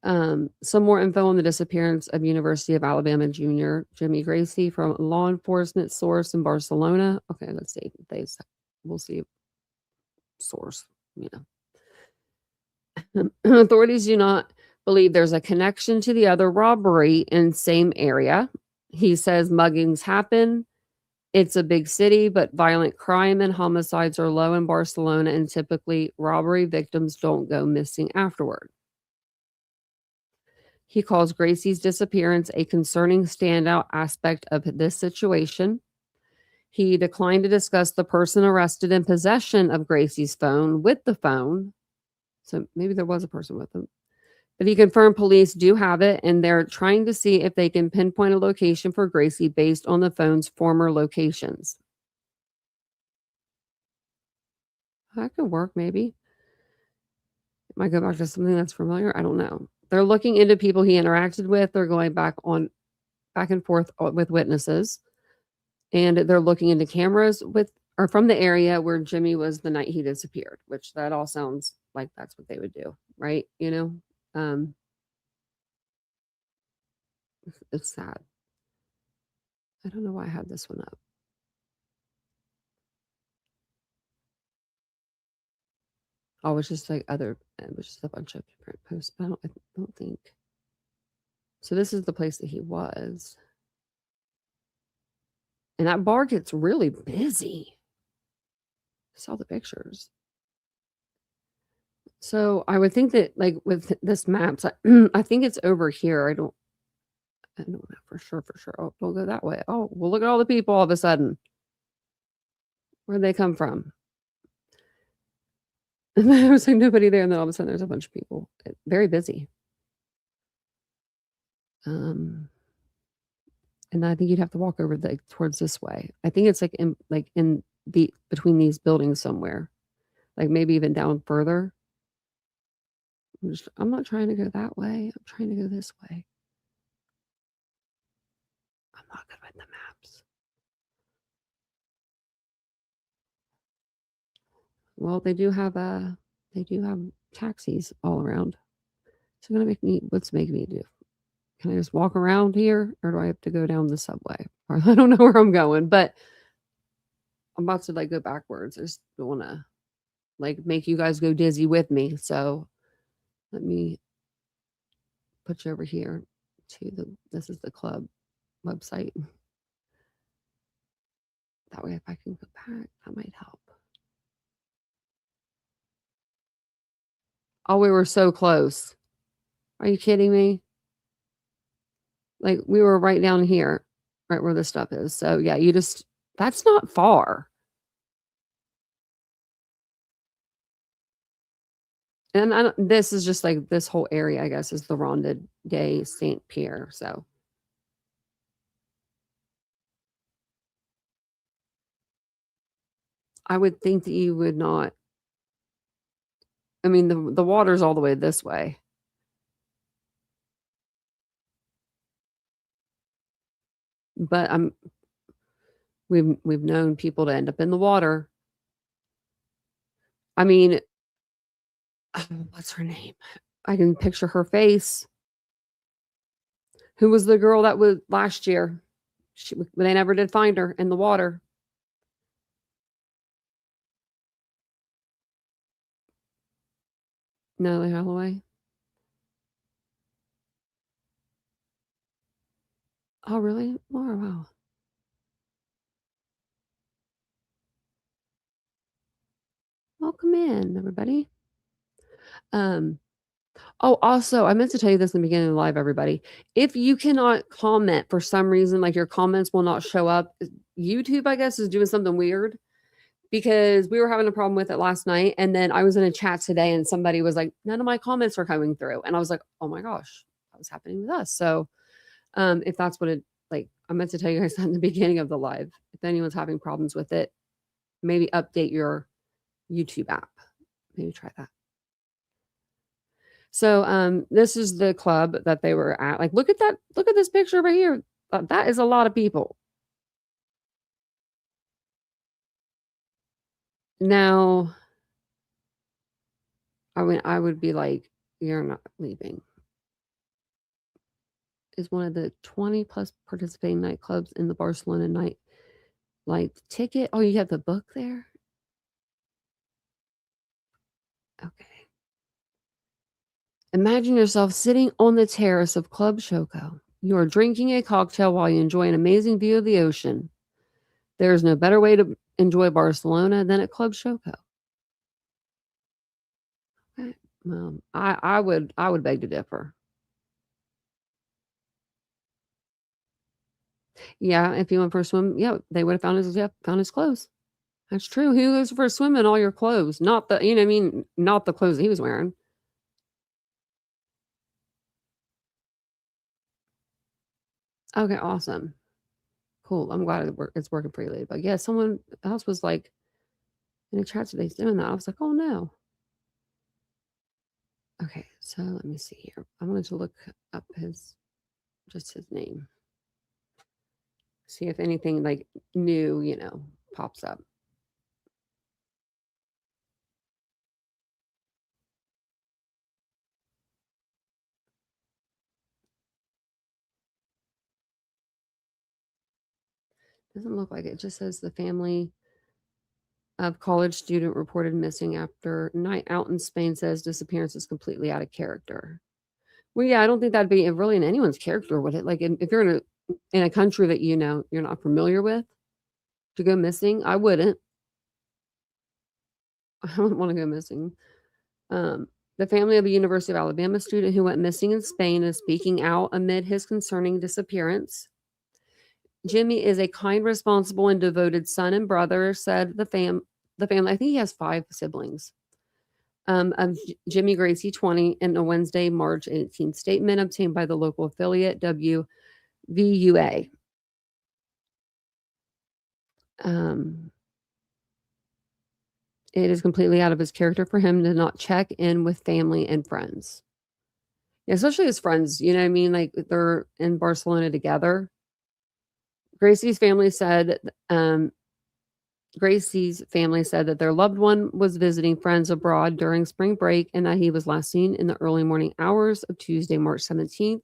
Some more info on the disappearance of University of Alabama junior Jimmy Gracey from a law enforcement source in Barcelona. Okay, let's see. We'll see. Source, Authorities do not believe there's a connection to the other robbery in same area. He says muggings happen. It's a big city, but violent crime and homicides are low in Barcelona, and typically robbery victims don't go missing afterward. He calls Gracey's disappearance a concerning standout aspect of this situation. He declined to discuss the person arrested in possession of Gracey's phone with the phone. So maybe there was a person with him. But he confirmed police do have it, and they're trying to see if they can pinpoint a location for Gracey based on the phone's former locations. That could work, maybe. It might go back to something that's familiar. I don't know. They're looking into people he interacted with. They're going back and forth with witnesses. And they're looking into cameras from the area where Jimmy was the night he disappeared, which that all sounds like that's what they would do, right? It's sad. I don't know why I had this one up. Oh, it's just it was just a bunch of different posts. But I don't think. So this is the place that he was. And that bar gets really busy. I saw the pictures. So I would think that with this maps, I think it's over here. I don't know for sure. Oh, we'll go that way. Oh, well, look at all the people all of a sudden. Where'd they come from? And there was nobody there, and then all of a sudden there's a bunch of people. Very busy. And I think you'd have to walk over towards this way. I think it's in between these buildings somewhere. Like maybe even down further. I'm not trying to go that way. I'm trying to go this way. I'm not good with the maps. Well, they do have taxis all around. So what's making me do? Can I just walk around here, or do I have to go down the subway? Or I don't know where I'm going, but I'm about to go backwards. I just don't want to make you guys go dizzy with me. So let me put you over here to this is the club website. That way, if I can go back, that might help. Oh, we were so close. Are you kidding me? We were right down here, right where the stuff is. So yeah, that's not far. And this is just this whole area, I guess, is the Ronde de Saint Pierre. So I would think that you would not. I mean, the water's all the way this way. But we've known people to end up in the water. I mean, what's her name? I can picture her face. Who was the girl that was last year? They never did find her in the water. Natalie Holloway. Oh, really? Oh, wow. Welcome in, everybody. Oh, also, I meant to tell you this in the beginning of the live, everybody. If you cannot comment for some reason, your comments will not show up, YouTube, I guess, is doing something weird. because we were having a problem with it last night. And then I was in a chat today and somebody was like, none of my comments are coming through. And I was like, oh my gosh, that was happening with us. So if that's what it, like, I meant to tell you guys that in the beginning of the live, if anyone's having problems with it, maybe update your YouTube app. Maybe try that. So this is the club that they were at. Like, look at that. Look at this picture right here. That is a lot of people. Now, I would be like, you're not leaving. Is one of the 20 plus participating nightclubs in the Barcelona night like ticket. Oh, you have the book there? Okay. Imagine yourself sitting on the terrace of Club Shoko. You are drinking a cocktail while you enjoy an amazing view of the ocean. There is no better way to enjoy Barcelona than at Club Shoko. Okay. Well, I would beg to differ. Yeah, if you went for a swim, yeah, they would have found his clothes. That's true. Who goes for a swim in all your clothes? Not the, you know what I mean? Not the clothes he was wearing. Okay, awesome. Cool. I'm glad it's working for you, Ladybug. Yeah, someone else was like in the chat today doing that. I was like, oh no. Okay, so let me see here. I'm going to look up his name. See if anything like new, pops up. Doesn't look like it. It just says the family of college student reported missing after night out in Spain, says disappearance is completely out of character. Well, yeah, I don't think that'd be really in anyone's character, would it? Like if you're in a country that you're not familiar with, to go missing, I wouldn't. I wouldn't want to go missing. The family of a University of Alabama student who went missing in Spain is speaking out amid his concerning disappearance. Jimmy is a kind, responsible, and devoted son and brother, said the family. I think he has 5 siblings. Of Jimmy Gracey, 20, in a Wednesday, March 18th statement obtained by the local affiliate WVUA. It is completely out of his character for him to not check in with family and friends. Yeah, especially his friends, you know what I mean? Like they're in Barcelona together. Gracey's family said that their loved one was visiting friends abroad during spring break and that he was last seen in the early morning hours of Tuesday, March 17th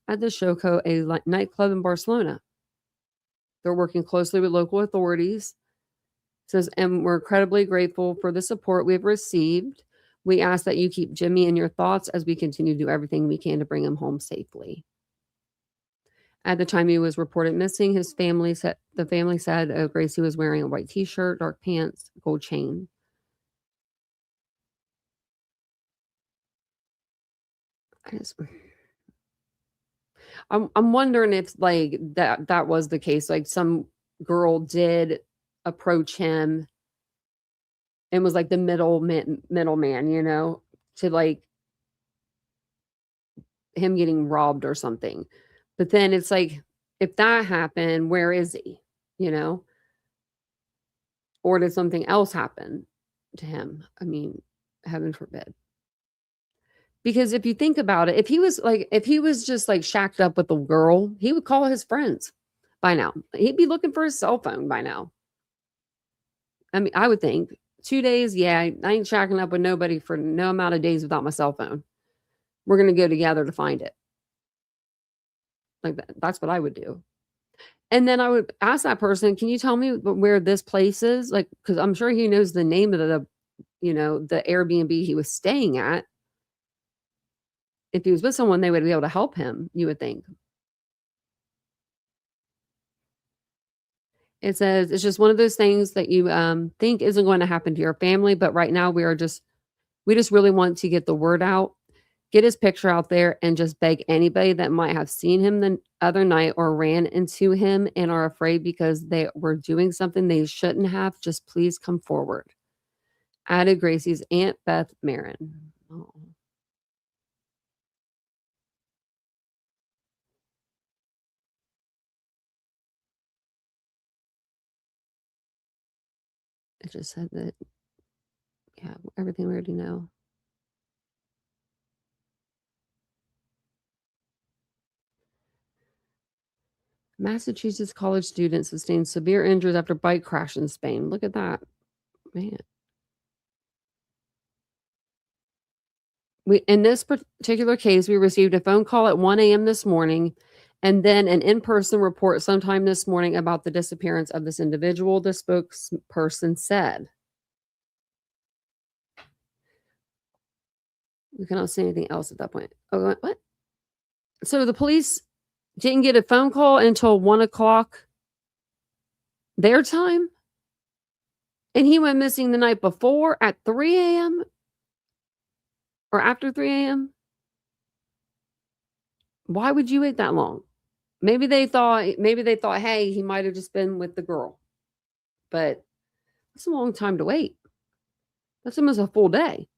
at the Shoko, a nightclub in Barcelona. They're working closely with local authorities. It says, and we're incredibly grateful for the support we've received. We ask that you keep Jimmy in your thoughts as we continue to do everything we can to bring him home safely. At the time he was reported missing, the family said Gracey was wearing a white t-shirt, dark pants, gold chain. I'm wondering if like that was the case. Like some girl did approach him and was like the middleman, to like him getting robbed or something. But then it's like, if that happened, where is he? Or did something else happen to him? I mean, heaven forbid. Because if you think about it, if he was just like shacked up with a girl, he would call his friends by now. He'd be looking for his cell phone by now. I mean, I would think 2 days. Yeah, I ain't shacking up with nobody for no amount of days without my cell phone. We're going to go together to find it. Like that's what I would do. And then I would ask that person, can you tell me where this place is? Like, because I'm sure he knows the name of the Airbnb he was staying at. If he was with someone, they would be able to help him, you would think. It says, it's just one of those things that you think isn't going to happen to your family. But right now we just really want to get the word out. get his picture out there and just beg anybody that might have seen him the other night or ran into him and are afraid because they were doing something they shouldn't have, just please come forward. Added Gracey's Aunt Beth Marin. Oh. It just said that, yeah, everything we already know. Massachusetts college student sustained severe injuries after bike crash in Spain. Look at that. Man. In this particular case, we received a phone call at 1 a.m. this morning and then an in-person report sometime this morning about the disappearance of this individual, the spokesperson said. We cannot say anything else at that point. Oh, what? So the police didn't get a phone call until 1 o'clock their time? And he went missing the night before at 3 a.m.? Or after 3 a.m.? Why would you wait that long? Maybe they thought, hey, he might have just been with the girl. But that's a long time to wait. That's almost a full day.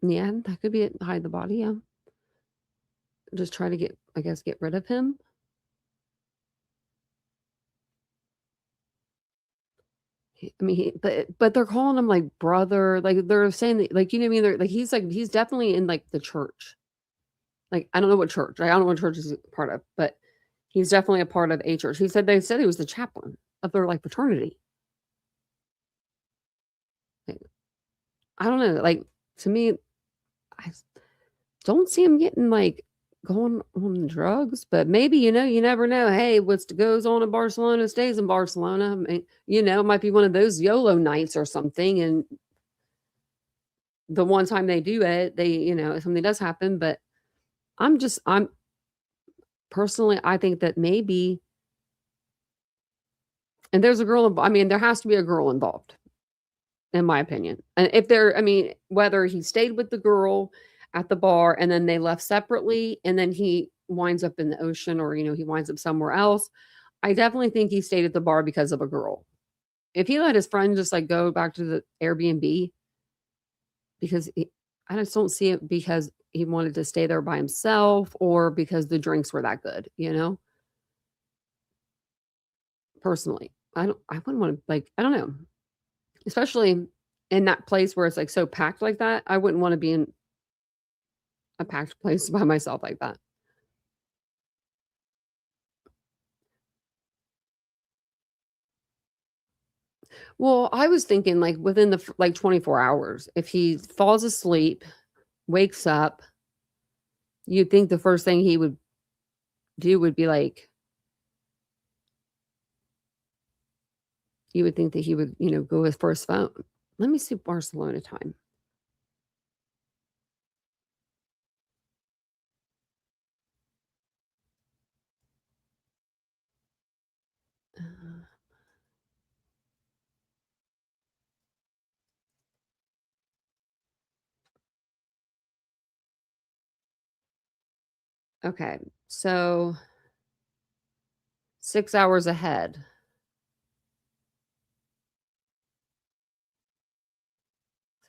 Yeah, that could be it. Hide the body, yeah. Just try to get rid of him. I mean, but they're calling him like brother, like they're saying that, like, you know what I mean? They're like, he's definitely in like the church. Like, I don't know what church. I don't know what church he's a part of, but he's definitely a part of a church. They said he was the chaplain of their like fraternity. Like, I don't know. Like, to me, I don't see him getting like going on drugs, but maybe, you never know. Hey, what goes on in Barcelona stays in Barcelona. I mean, it might be one of those YOLO nights or something. And the one time they do it, something does happen. But I'm personally, I think that maybe, and there's a girl, I mean, there has to be a girl involved, in my opinion. And whether he stayed with the girl at the bar and then they left separately and then he winds up in the ocean or, he winds up somewhere else. I definitely think he stayed at the bar because of a girl. If he let his friend just like go back to the Airbnb because I just don't see it because he wanted to stay there by himself or because the drinks were that good, Personally, I wouldn't want to, like, I don't know. Especially in that place where it's like so packed like that. I wouldn't want to be in a packed place by myself like that. Well, I was thinking like within the like 24 hours, if he falls asleep, wakes up, you'd think the first thing he would do would be like, you would think that he would, go for his phone. Let me see Barcelona time. Okay, so 6 hours ahead.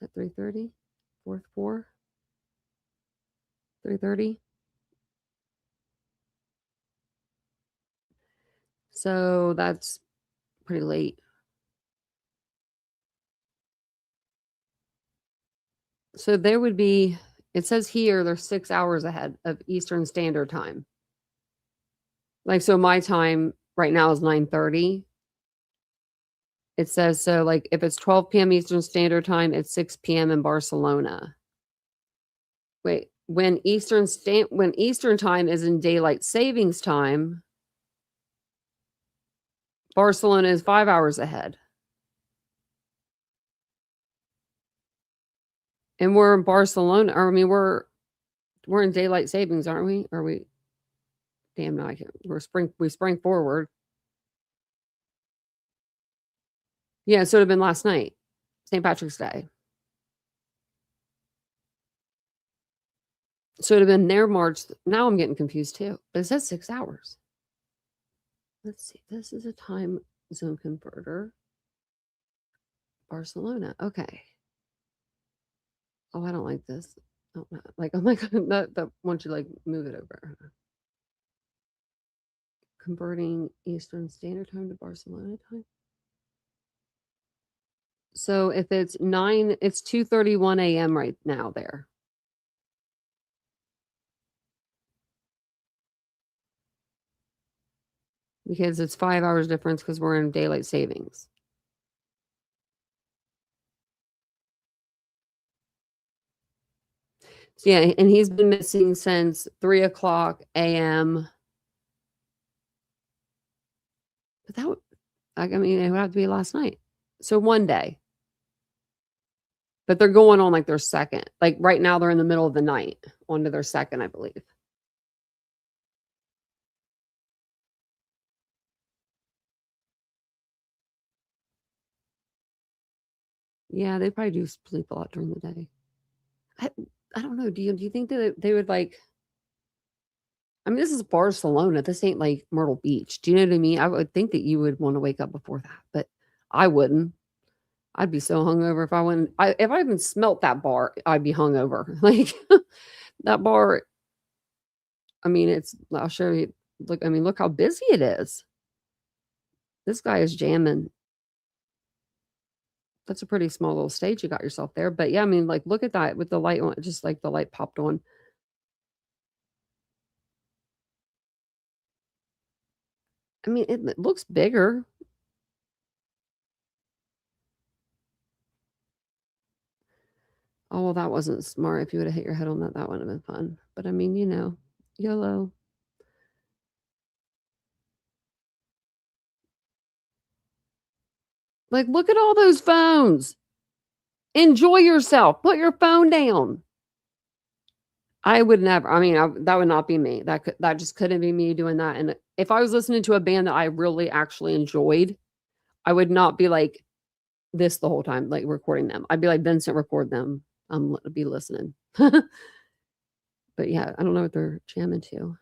Is that 3:30? 4? 3:30? So that's pretty late. So there would be, it says here, they're 6 hours ahead of Eastern Standard Time. Like, so my time right now is 9:30. It says, so like if it's 12 p.m. Eastern Standard Time, it's 6 p.m. in Barcelona. Wait, when Eastern Time is in daylight savings time, Barcelona is 5 hours ahead. And we're in Barcelona, or I mean, we're in daylight savings, aren't we? Are we? Damn, no, I can't. We sprang forward. Yeah, so it would have been last night, St. Patrick's Day. So it would have been their March. Now I'm getting confused too. But it says 6 hours. Let's see. This is a time zone converter. Barcelona. Okay. Oh, I don't like this. Oh, like, oh my God, that wants you to like move it over. Converting Eastern Standard Time to Barcelona time. So if it's 9, it's 2:31 a.m. right now there. Because it's 5 hours difference because we're in daylight savings. So yeah, and he's been missing since 3:00 a.m. But that would, I mean, it would have to be last night. So one day. But they're going on like their second. Like right now, they're in the middle of the night, onto their second, I believe. Yeah, they probably do sleep a lot during the day. I don't know. Do you think that they would like? I mean, this is Barcelona. This ain't like Myrtle Beach. Do you know what I mean? I would think that you would want to wake up before that, but I wouldn't. I'd be so hungover if I went. If I even smelt that bar, I'd be hungover. Like that bar. I mean, it's. I'll show you. Look. I mean, look how busy it is. This guy is jamming. That's a pretty small little stage you got yourself there. But yeah, I mean, like, look at that with the light on. Just like the light popped on. I mean, it looks bigger. Oh, well, that wasn't smart. If you would have hit your head on that, that would have been fun. But I mean, you know, YOLO. Like, look at all those phones. Enjoy yourself. Put your phone down. I would never. I mean, that would not be me. That just couldn't be me doing that. And if I was listening to a band that I really actually enjoyed, I would not be like this the whole time, like recording them. I'd be like, Vincent, record them. Be listening. But yeah, I don't know what they're jamming to.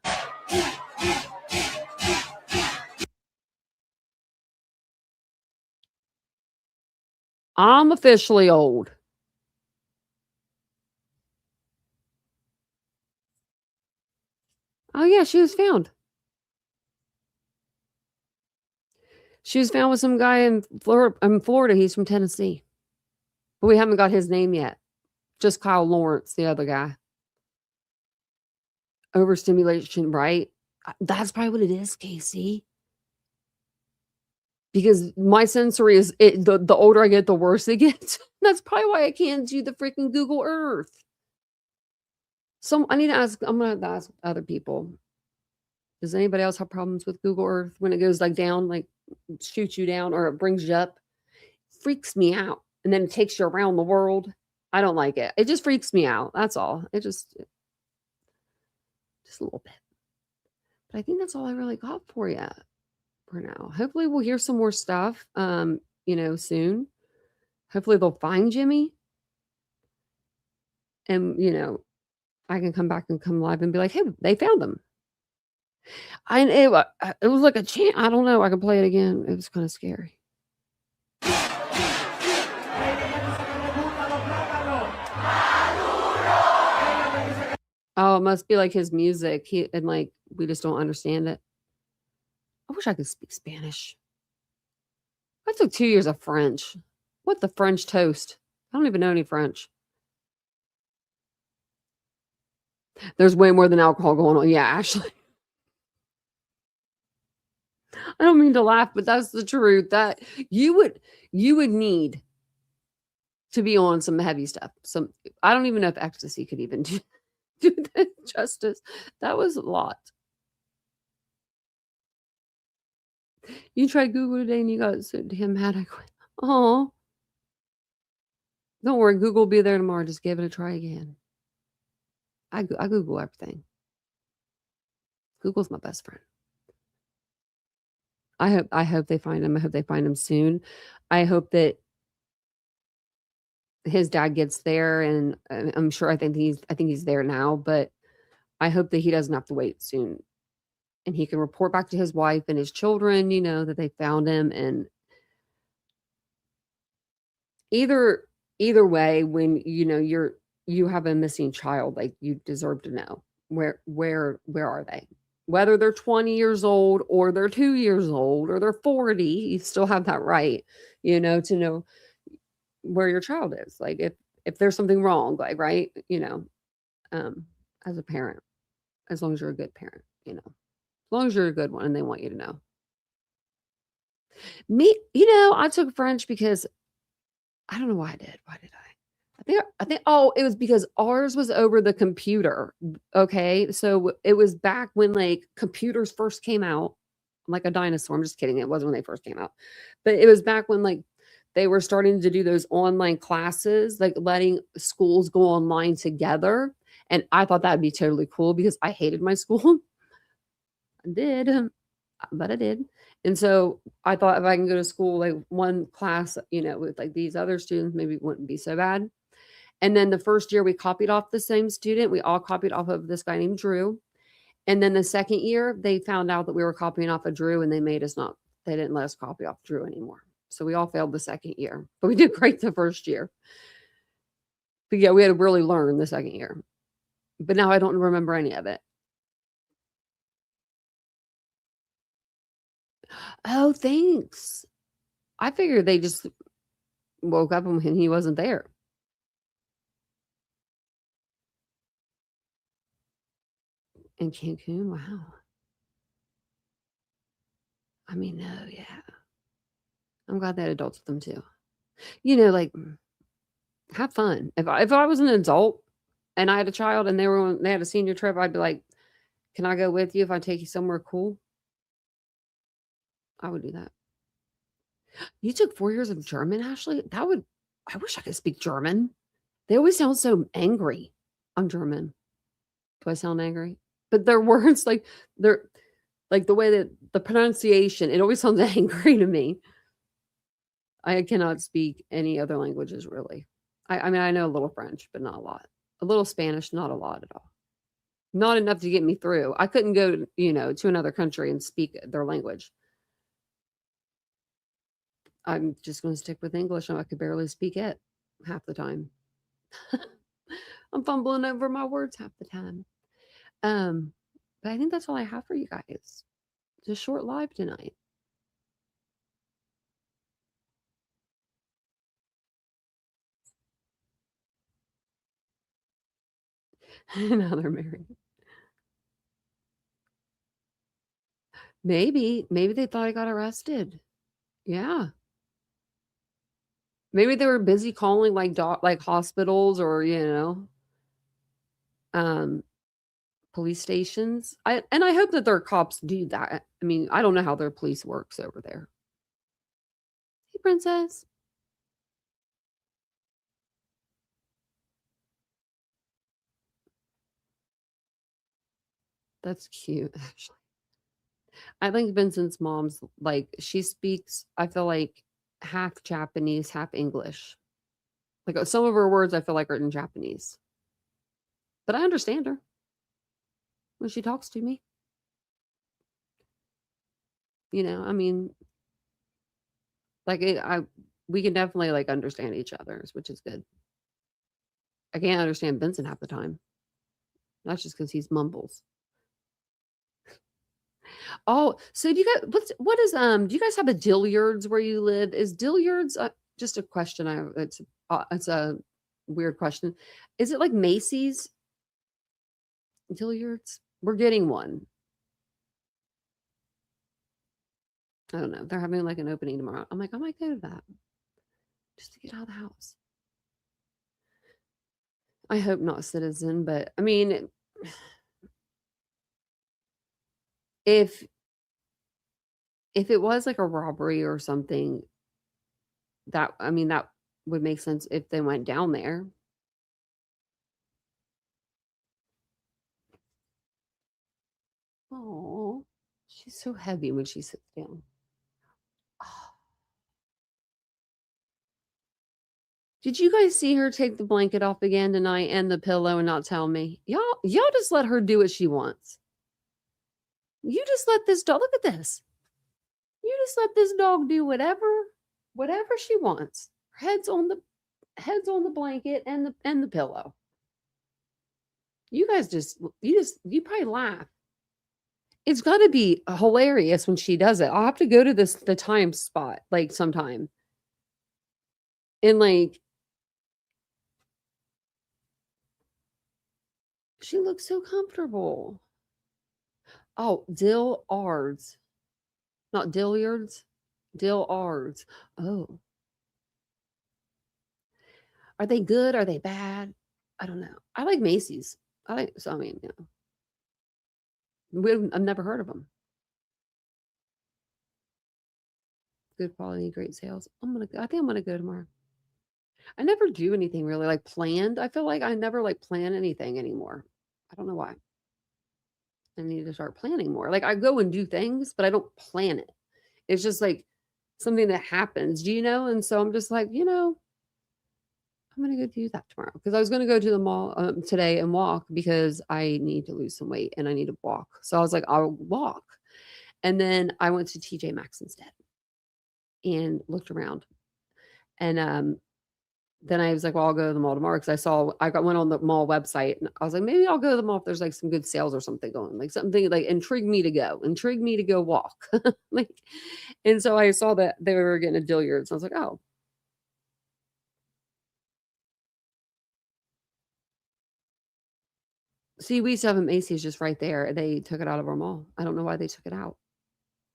I'm officially old. Oh yeah, she was found. She was found with some guy in Florida. He's from Tennessee. But we haven't got his name yet. Just Kyle Lawrence, the other guy. Overstimulation, right? That's probably what it is, Casey. Because my sensory is the older I get, the worse it gets. That's probably why I can't do the freaking Google Earth. So I need to ask. I'm gonna have to ask other people. Does anybody else have problems with Google Earth when it goes like down, like shoots you down, or it brings you up? Freaks me out, and then it takes you around the world. I don't like it. It just freaks me out. That's all. It just a little bit. But I think that's all I really got for you for now. Hopefully we'll hear some more stuff, soon. Hopefully they'll find Jimmy. And, I can come back and come live and be like, hey, they found him. It was like a chant. I don't know. I can play it again. It was kind of scary. Oh, it must be like his music. We just don't understand it. I wish I could speak Spanish. I took 2 years of French. What the French toast? I don't even know any French. There's way more than alcohol going on. Yeah, actually. I don't mean to laugh, but that's the truth. That you would need to be on some heavy stuff. I don't even know if ecstasy could even do that justice. That was a lot. You tried Google today and you got so damn mad. I quit. Oh, don't worry. Google will be there tomorrow. Just give it a try again. I Google everything. Google's my best friend. I hope they find him. I hope they find him soon. I hope that his dad gets there, and I'm sure I think he's there now, but I hope that he doesn't have to wait soon, and he can report back to his wife and his children, that they found him. And either way, when you have a missing child, like, you deserve to know where are they, whether they're 20 years old or they're 2 years old or they're 40. You still have that right, to know where your child is. Like, if there's something wrong, like, right, as a parent, as long as you're a good parent, as long as you're a good one and they want you to know. Me, I took French because I don't know why I did. Why did I think it was because ours was over the computer. Okay. So it was back when, like, computers first came out. I'm like a dinosaur. I'm just kidding. It wasn't when they first came out. But it was back when, like, they were starting to do those online classes, like letting schools go online together. And I thought that'd be totally cool because I hated my school. I did, but I did. And so I thought if I can go to school, like, one class, with, like, these other students, maybe it wouldn't be so bad. And then the first year we copied off the same student. We all copied off of this guy named Drew. And then the second year they found out that we were copying off of Drew, and they didn't let us copy off Drew anymore. So we all failed the second year, but we did great the first year. But yeah, we had to really learn the second year. But now I don't remember any of it. Oh, thanks. I figured they just woke up and he wasn't there. In Cancun, wow. I mean, no, yeah. I'm glad they had adults with them too. Like, have fun. If I was an adult and I had a child and they had a senior trip, I'd be like, can I go with you if I take you somewhere cool? I would do that. You took 4 years of German, Ashley? I wish I could speak German. They always sound so angry. I'm German. Do I sound angry? But their words, like, they're like the way that the pronunciation, it always sounds angry to me. I cannot speak any other languages, really. I mean, I know a little French, but not a lot. A little Spanish, not a lot at all. Not enough to get me through. I couldn't go, to another country and speak their language. I'm just going to stick with English, and I could barely speak it half the time. I'm fumbling over my words half the time. But I think that's all I have for you guys. It's a short live tonight. Now they're married. Maybe they thought I got arrested. Yeah. Maybe they were busy calling, like, hospitals or, police stations. I hope that their cops do that. I mean, I don't know how their police works over there. Hey, princess. That's cute, actually. I think Vincent's mom's, like, she speaks, I feel like, half Japanese, half English. Like, some of her words I feel like are in Japanese. But I understand her when she talks to me. I mean, like, we can definitely, like, understand each other's, which is good. I can't understand Vincent half the time. That's just because he's mumbles. Oh, so do you guys, do you guys have a Dilliards where you live? Is Dilliards, just a question, it's a weird question. Is it like Macy's? Dilliards? We're getting one. I don't know. They're having, like, an opening tomorrow. I'm like, I might go to that just to get out of the house. I hope not Citizen, but I mean, if it was like a robbery or something, that would make sense if they went down there. Oh, she's so heavy when she sits down. Did you guys see her take the blanket off again tonight and the pillow and not tell me? Y'all just let her do what she wants. You just let this dog, look at this. You just let this dog do whatever she wants. Heads on the blanket and the pillow. You guys you probably laugh. It's got to be hilarious when she does it. I'll have to go to the time spot like sometime. And like she looks so comfortable. Oh, dill ards. Not dilliards. Dill ards. Oh. Are they good? Are they bad? I don't know. I like Macy's. I've never heard of them. Good quality, great sales. I think I'm gonna go tomorrow. I never do anything really like planned. I feel like I never like plan anything anymore. I don't know why. I need to start planning more. Like I go and do things, but I don't plan it. It's just like something that happens, And so I'm just like, I'm going to go do that tomorrow because I was going to go to the mall today and walk because I need to lose some weight and I need to walk. So I was like, I'll walk. And then I went to TJ Maxx instead and looked around. And then I was like, well, I'll go to the mall tomorrow because went on the mall website and I was like, maybe I'll go to the mall if there's like some good sales or something going, like something like intrigue me to go walk. And so I saw that they were getting a Dilliard. So I was like, oh. See, we used to have a Macy's just right there. They took it out of our mall. I don't know why they took it out.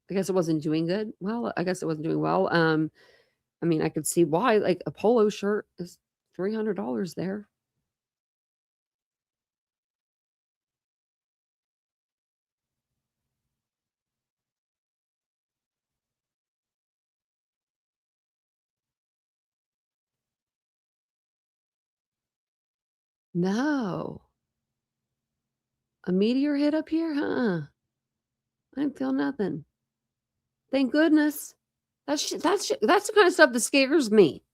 I guess it wasn't doing good. Well, I guess it wasn't doing well. I mean, I could see why. Like a polo shirt is $300 there. No. A meteor hit up here? I didn't feel nothing. Thank goodness. That's the kind of stuff that scares me.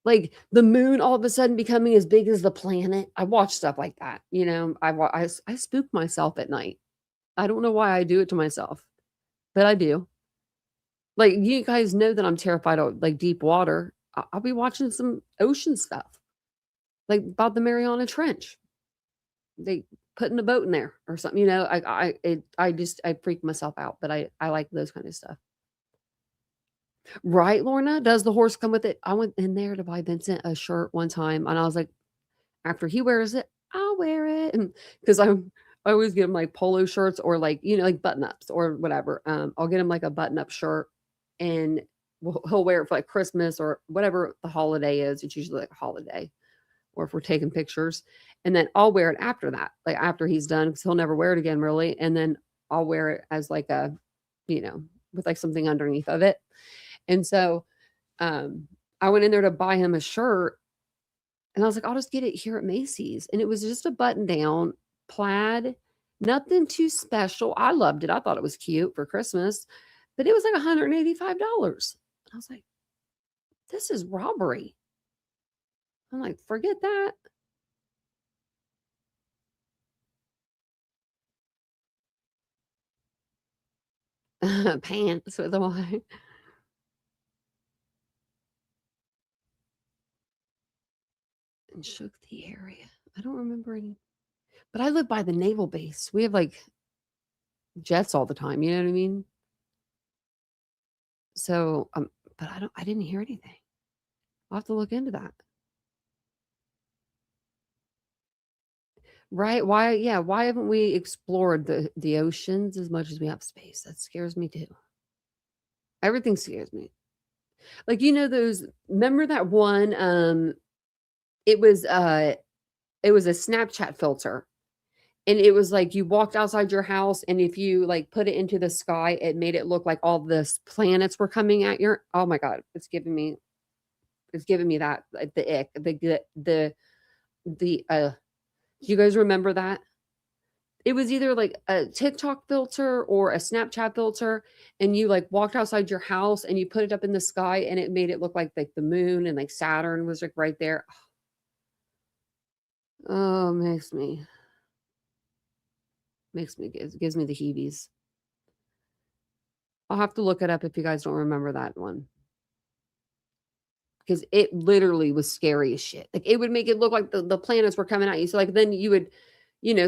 Like the moon all of a sudden becoming as big as the planet. I watch stuff like that. I spook myself at night. I don't know why I do it to myself, but I do. Like you guys know that I'm terrified of like deep water. I'll be watching some ocean stuff, like about the Mariana Trench. They putting a boat in there or something. I freak myself out, but I like those kind of stuff. Right, Lorna? Does the horse come with it? I went in there to buy Vincent a shirt one time, and I was like, after he wears it, I'll wear it, and because I always get him like polo shirts or like like button ups or whatever. I'll get him like a button up shirt, and he'll wear it for like Christmas or whatever the holiday is. It's usually like a holiday, or if we're taking pictures, and then I'll wear it after that, like after he's done, because he'll never wear it again, really. And then I'll wear it as like a, with like something underneath of it. And so I went in there to buy him a shirt and I was like, I'll just get it here at Macy's. And it was just a button down plaid, nothing too special. I loved it. I thought it was cute for Christmas, but it was like $185. I was like, this is robbery. I'm like, forget that. Pants with a Y. And shook the area. I don't remember any, but I live by the naval base. We have like jets all the time. You know what I mean? So, but I didn't hear anything. I'll have to look into that. Right? Why haven't we explored the oceans as much as we have space? That scares me too. Everything scares me. Like, remember that one, it was a Snapchat filter. And it was like you walked outside your house, and if you like put it into the sky, it made it look like all the planets were coming at your. Oh my God, it's giving me that like, the ick. Do you guys remember that? It was either like a TikTok filter or a Snapchat filter, and you like walked outside your house and you put it up in the sky and it made it look like the moon and like Saturn was like right there. Oh, gives me gives me the heebies. I'll have to look it up if you guys don't remember that one. Because it literally was scary as shit. Like it would make it look like the planets were coming at you. So like then you would,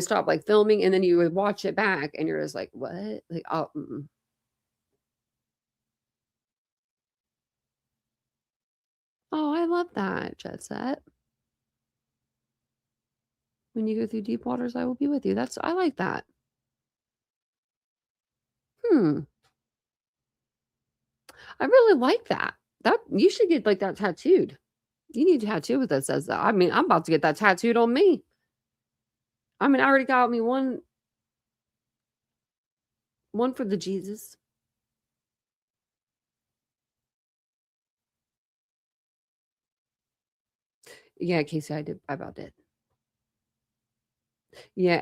stop like filming and then you would watch it back and you're just like, what? Like, oh, oh, I love that, Jet Set. When you go through deep waters, I will be with you. I like that. I really like that. That you should get like that tattooed. You need a tattoo that says that. I mean, I'm about to get that tattooed on me. I mean, I already got me one for the Jesus. Yeah, Casey, I about did. Yeah,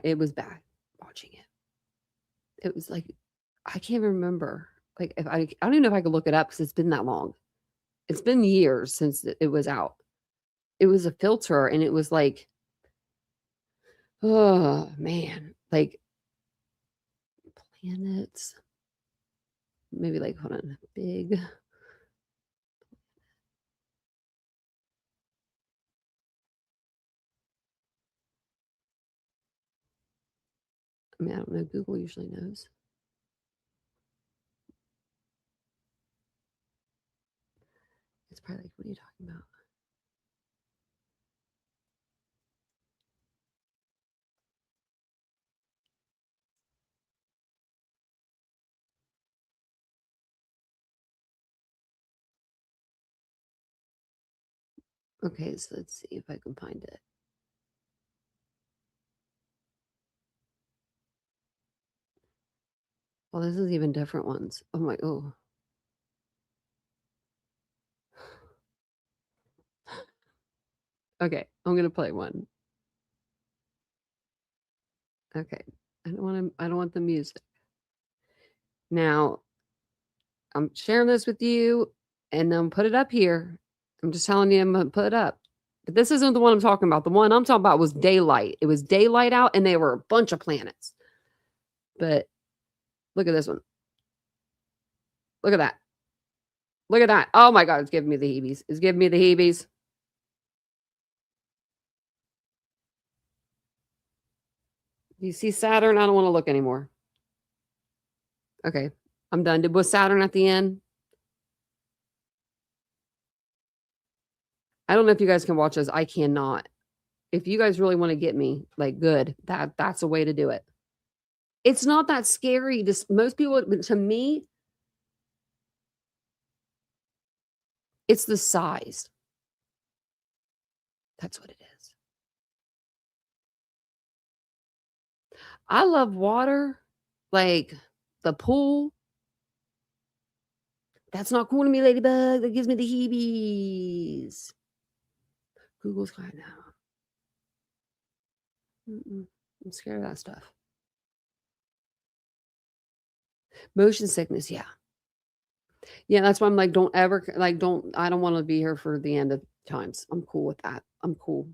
it was bad watching it. It was like I can't remember. Like if I don't even know if I could look it up because it's been that long. It's been years since it was out. It was a filter and it was like, oh man, like planets. Maybe like hold on, big. I mean, I don't know. Google usually knows. It's probably like, what are you talking about? Okay, so let's see if I can find it. Well, this is even different ones. Oh my, oh. Okay, I'm gonna play one. Okay, I don't want the music. Now, I'm sharing this with you, and then put it up here. I'm just telling you, I'm gonna put it up. But this isn't the one I'm talking about. The one I'm talking about was daylight. It was daylight out, and they were a bunch of planets. But look at this one. Look at that. Look at that. Oh my God, it's giving me the heebies. It's giving me the heebies. You see Saturn? I don't want to look anymore. Okay, I'm done. Was Saturn at the end? I don't know if you guys can watch this. I cannot. If you guys really want to get me, like, good, that's a way to do it. It's not that scary. Most people, to me, it's the size. That's what it is. I love water, like the pool. That's not cool to me, Ladybug. That gives me the heebies. Google's kind now. I'm scared of that stuff. Motion sickness, yeah. Yeah, that's why I'm like, I don't want to be here for the end of times. I'm cool with that. I'm cool.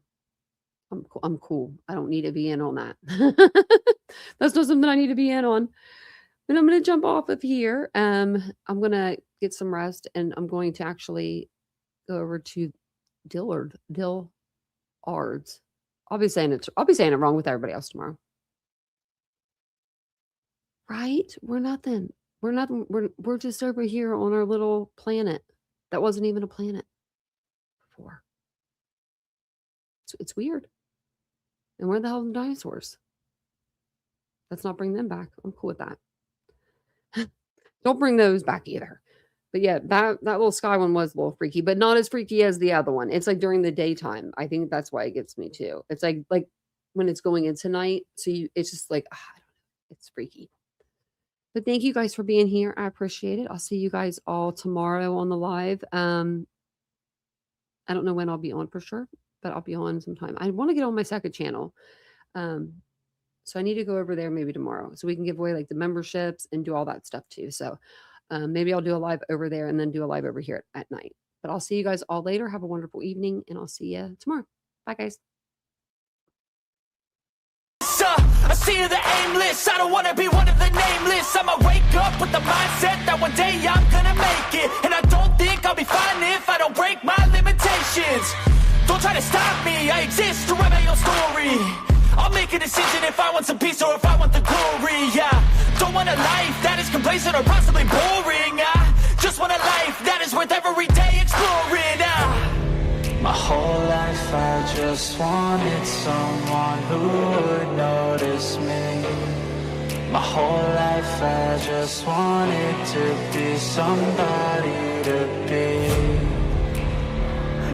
I'm cool. I don't need to be in on that. That's not something I need to be in on. But I'm going to jump off of here. I'm going to get some rest, and I'm going to actually go over to Dillard's. I'll be saying it wrong with everybody else tomorrow. Right? We're nothing. We're nothing. We're just over here on our little planet. That wasn't even a planet before. It's weird. And where the hell are the dinosaurs? Let's not bring them back. I'm cool with that. Don't bring those back either. But yeah, that little sky one was a little freaky, but not as freaky as the other one. It's like during the daytime. I think that's why it gets me too. It's like when it's going into night. So it's just like, I don't know. It's freaky. But thank you guys for being here. I appreciate it. I'll see you guys all tomorrow on the live. I don't know when I'll be on for sure, but I'll be on sometime. I want to get on my second channel. So I need to go over there maybe tomorrow so we can give away like the memberships and do all that stuff too. So maybe I'll do a live over there and then do a live over here at night. But I'll see you guys all later. Have a wonderful evening, and I'll see you tomorrow. Bye, guys. I see the aimless, I don't wanna be one of the nameless. I'ma wake up with the mindset that one day I'm gonna make it. And I don't think I'll be fine if I don't break my limitations. Don't try to stop me, I exist to write my own story. I'll make a decision if I want some peace or if I want the glory. Yeah, don't want a life that is complacent or possibly boring. I just want a life that is worth every day exploring. My whole life I just wanted someone who would notice me. My whole life I just wanted to be somebody to be.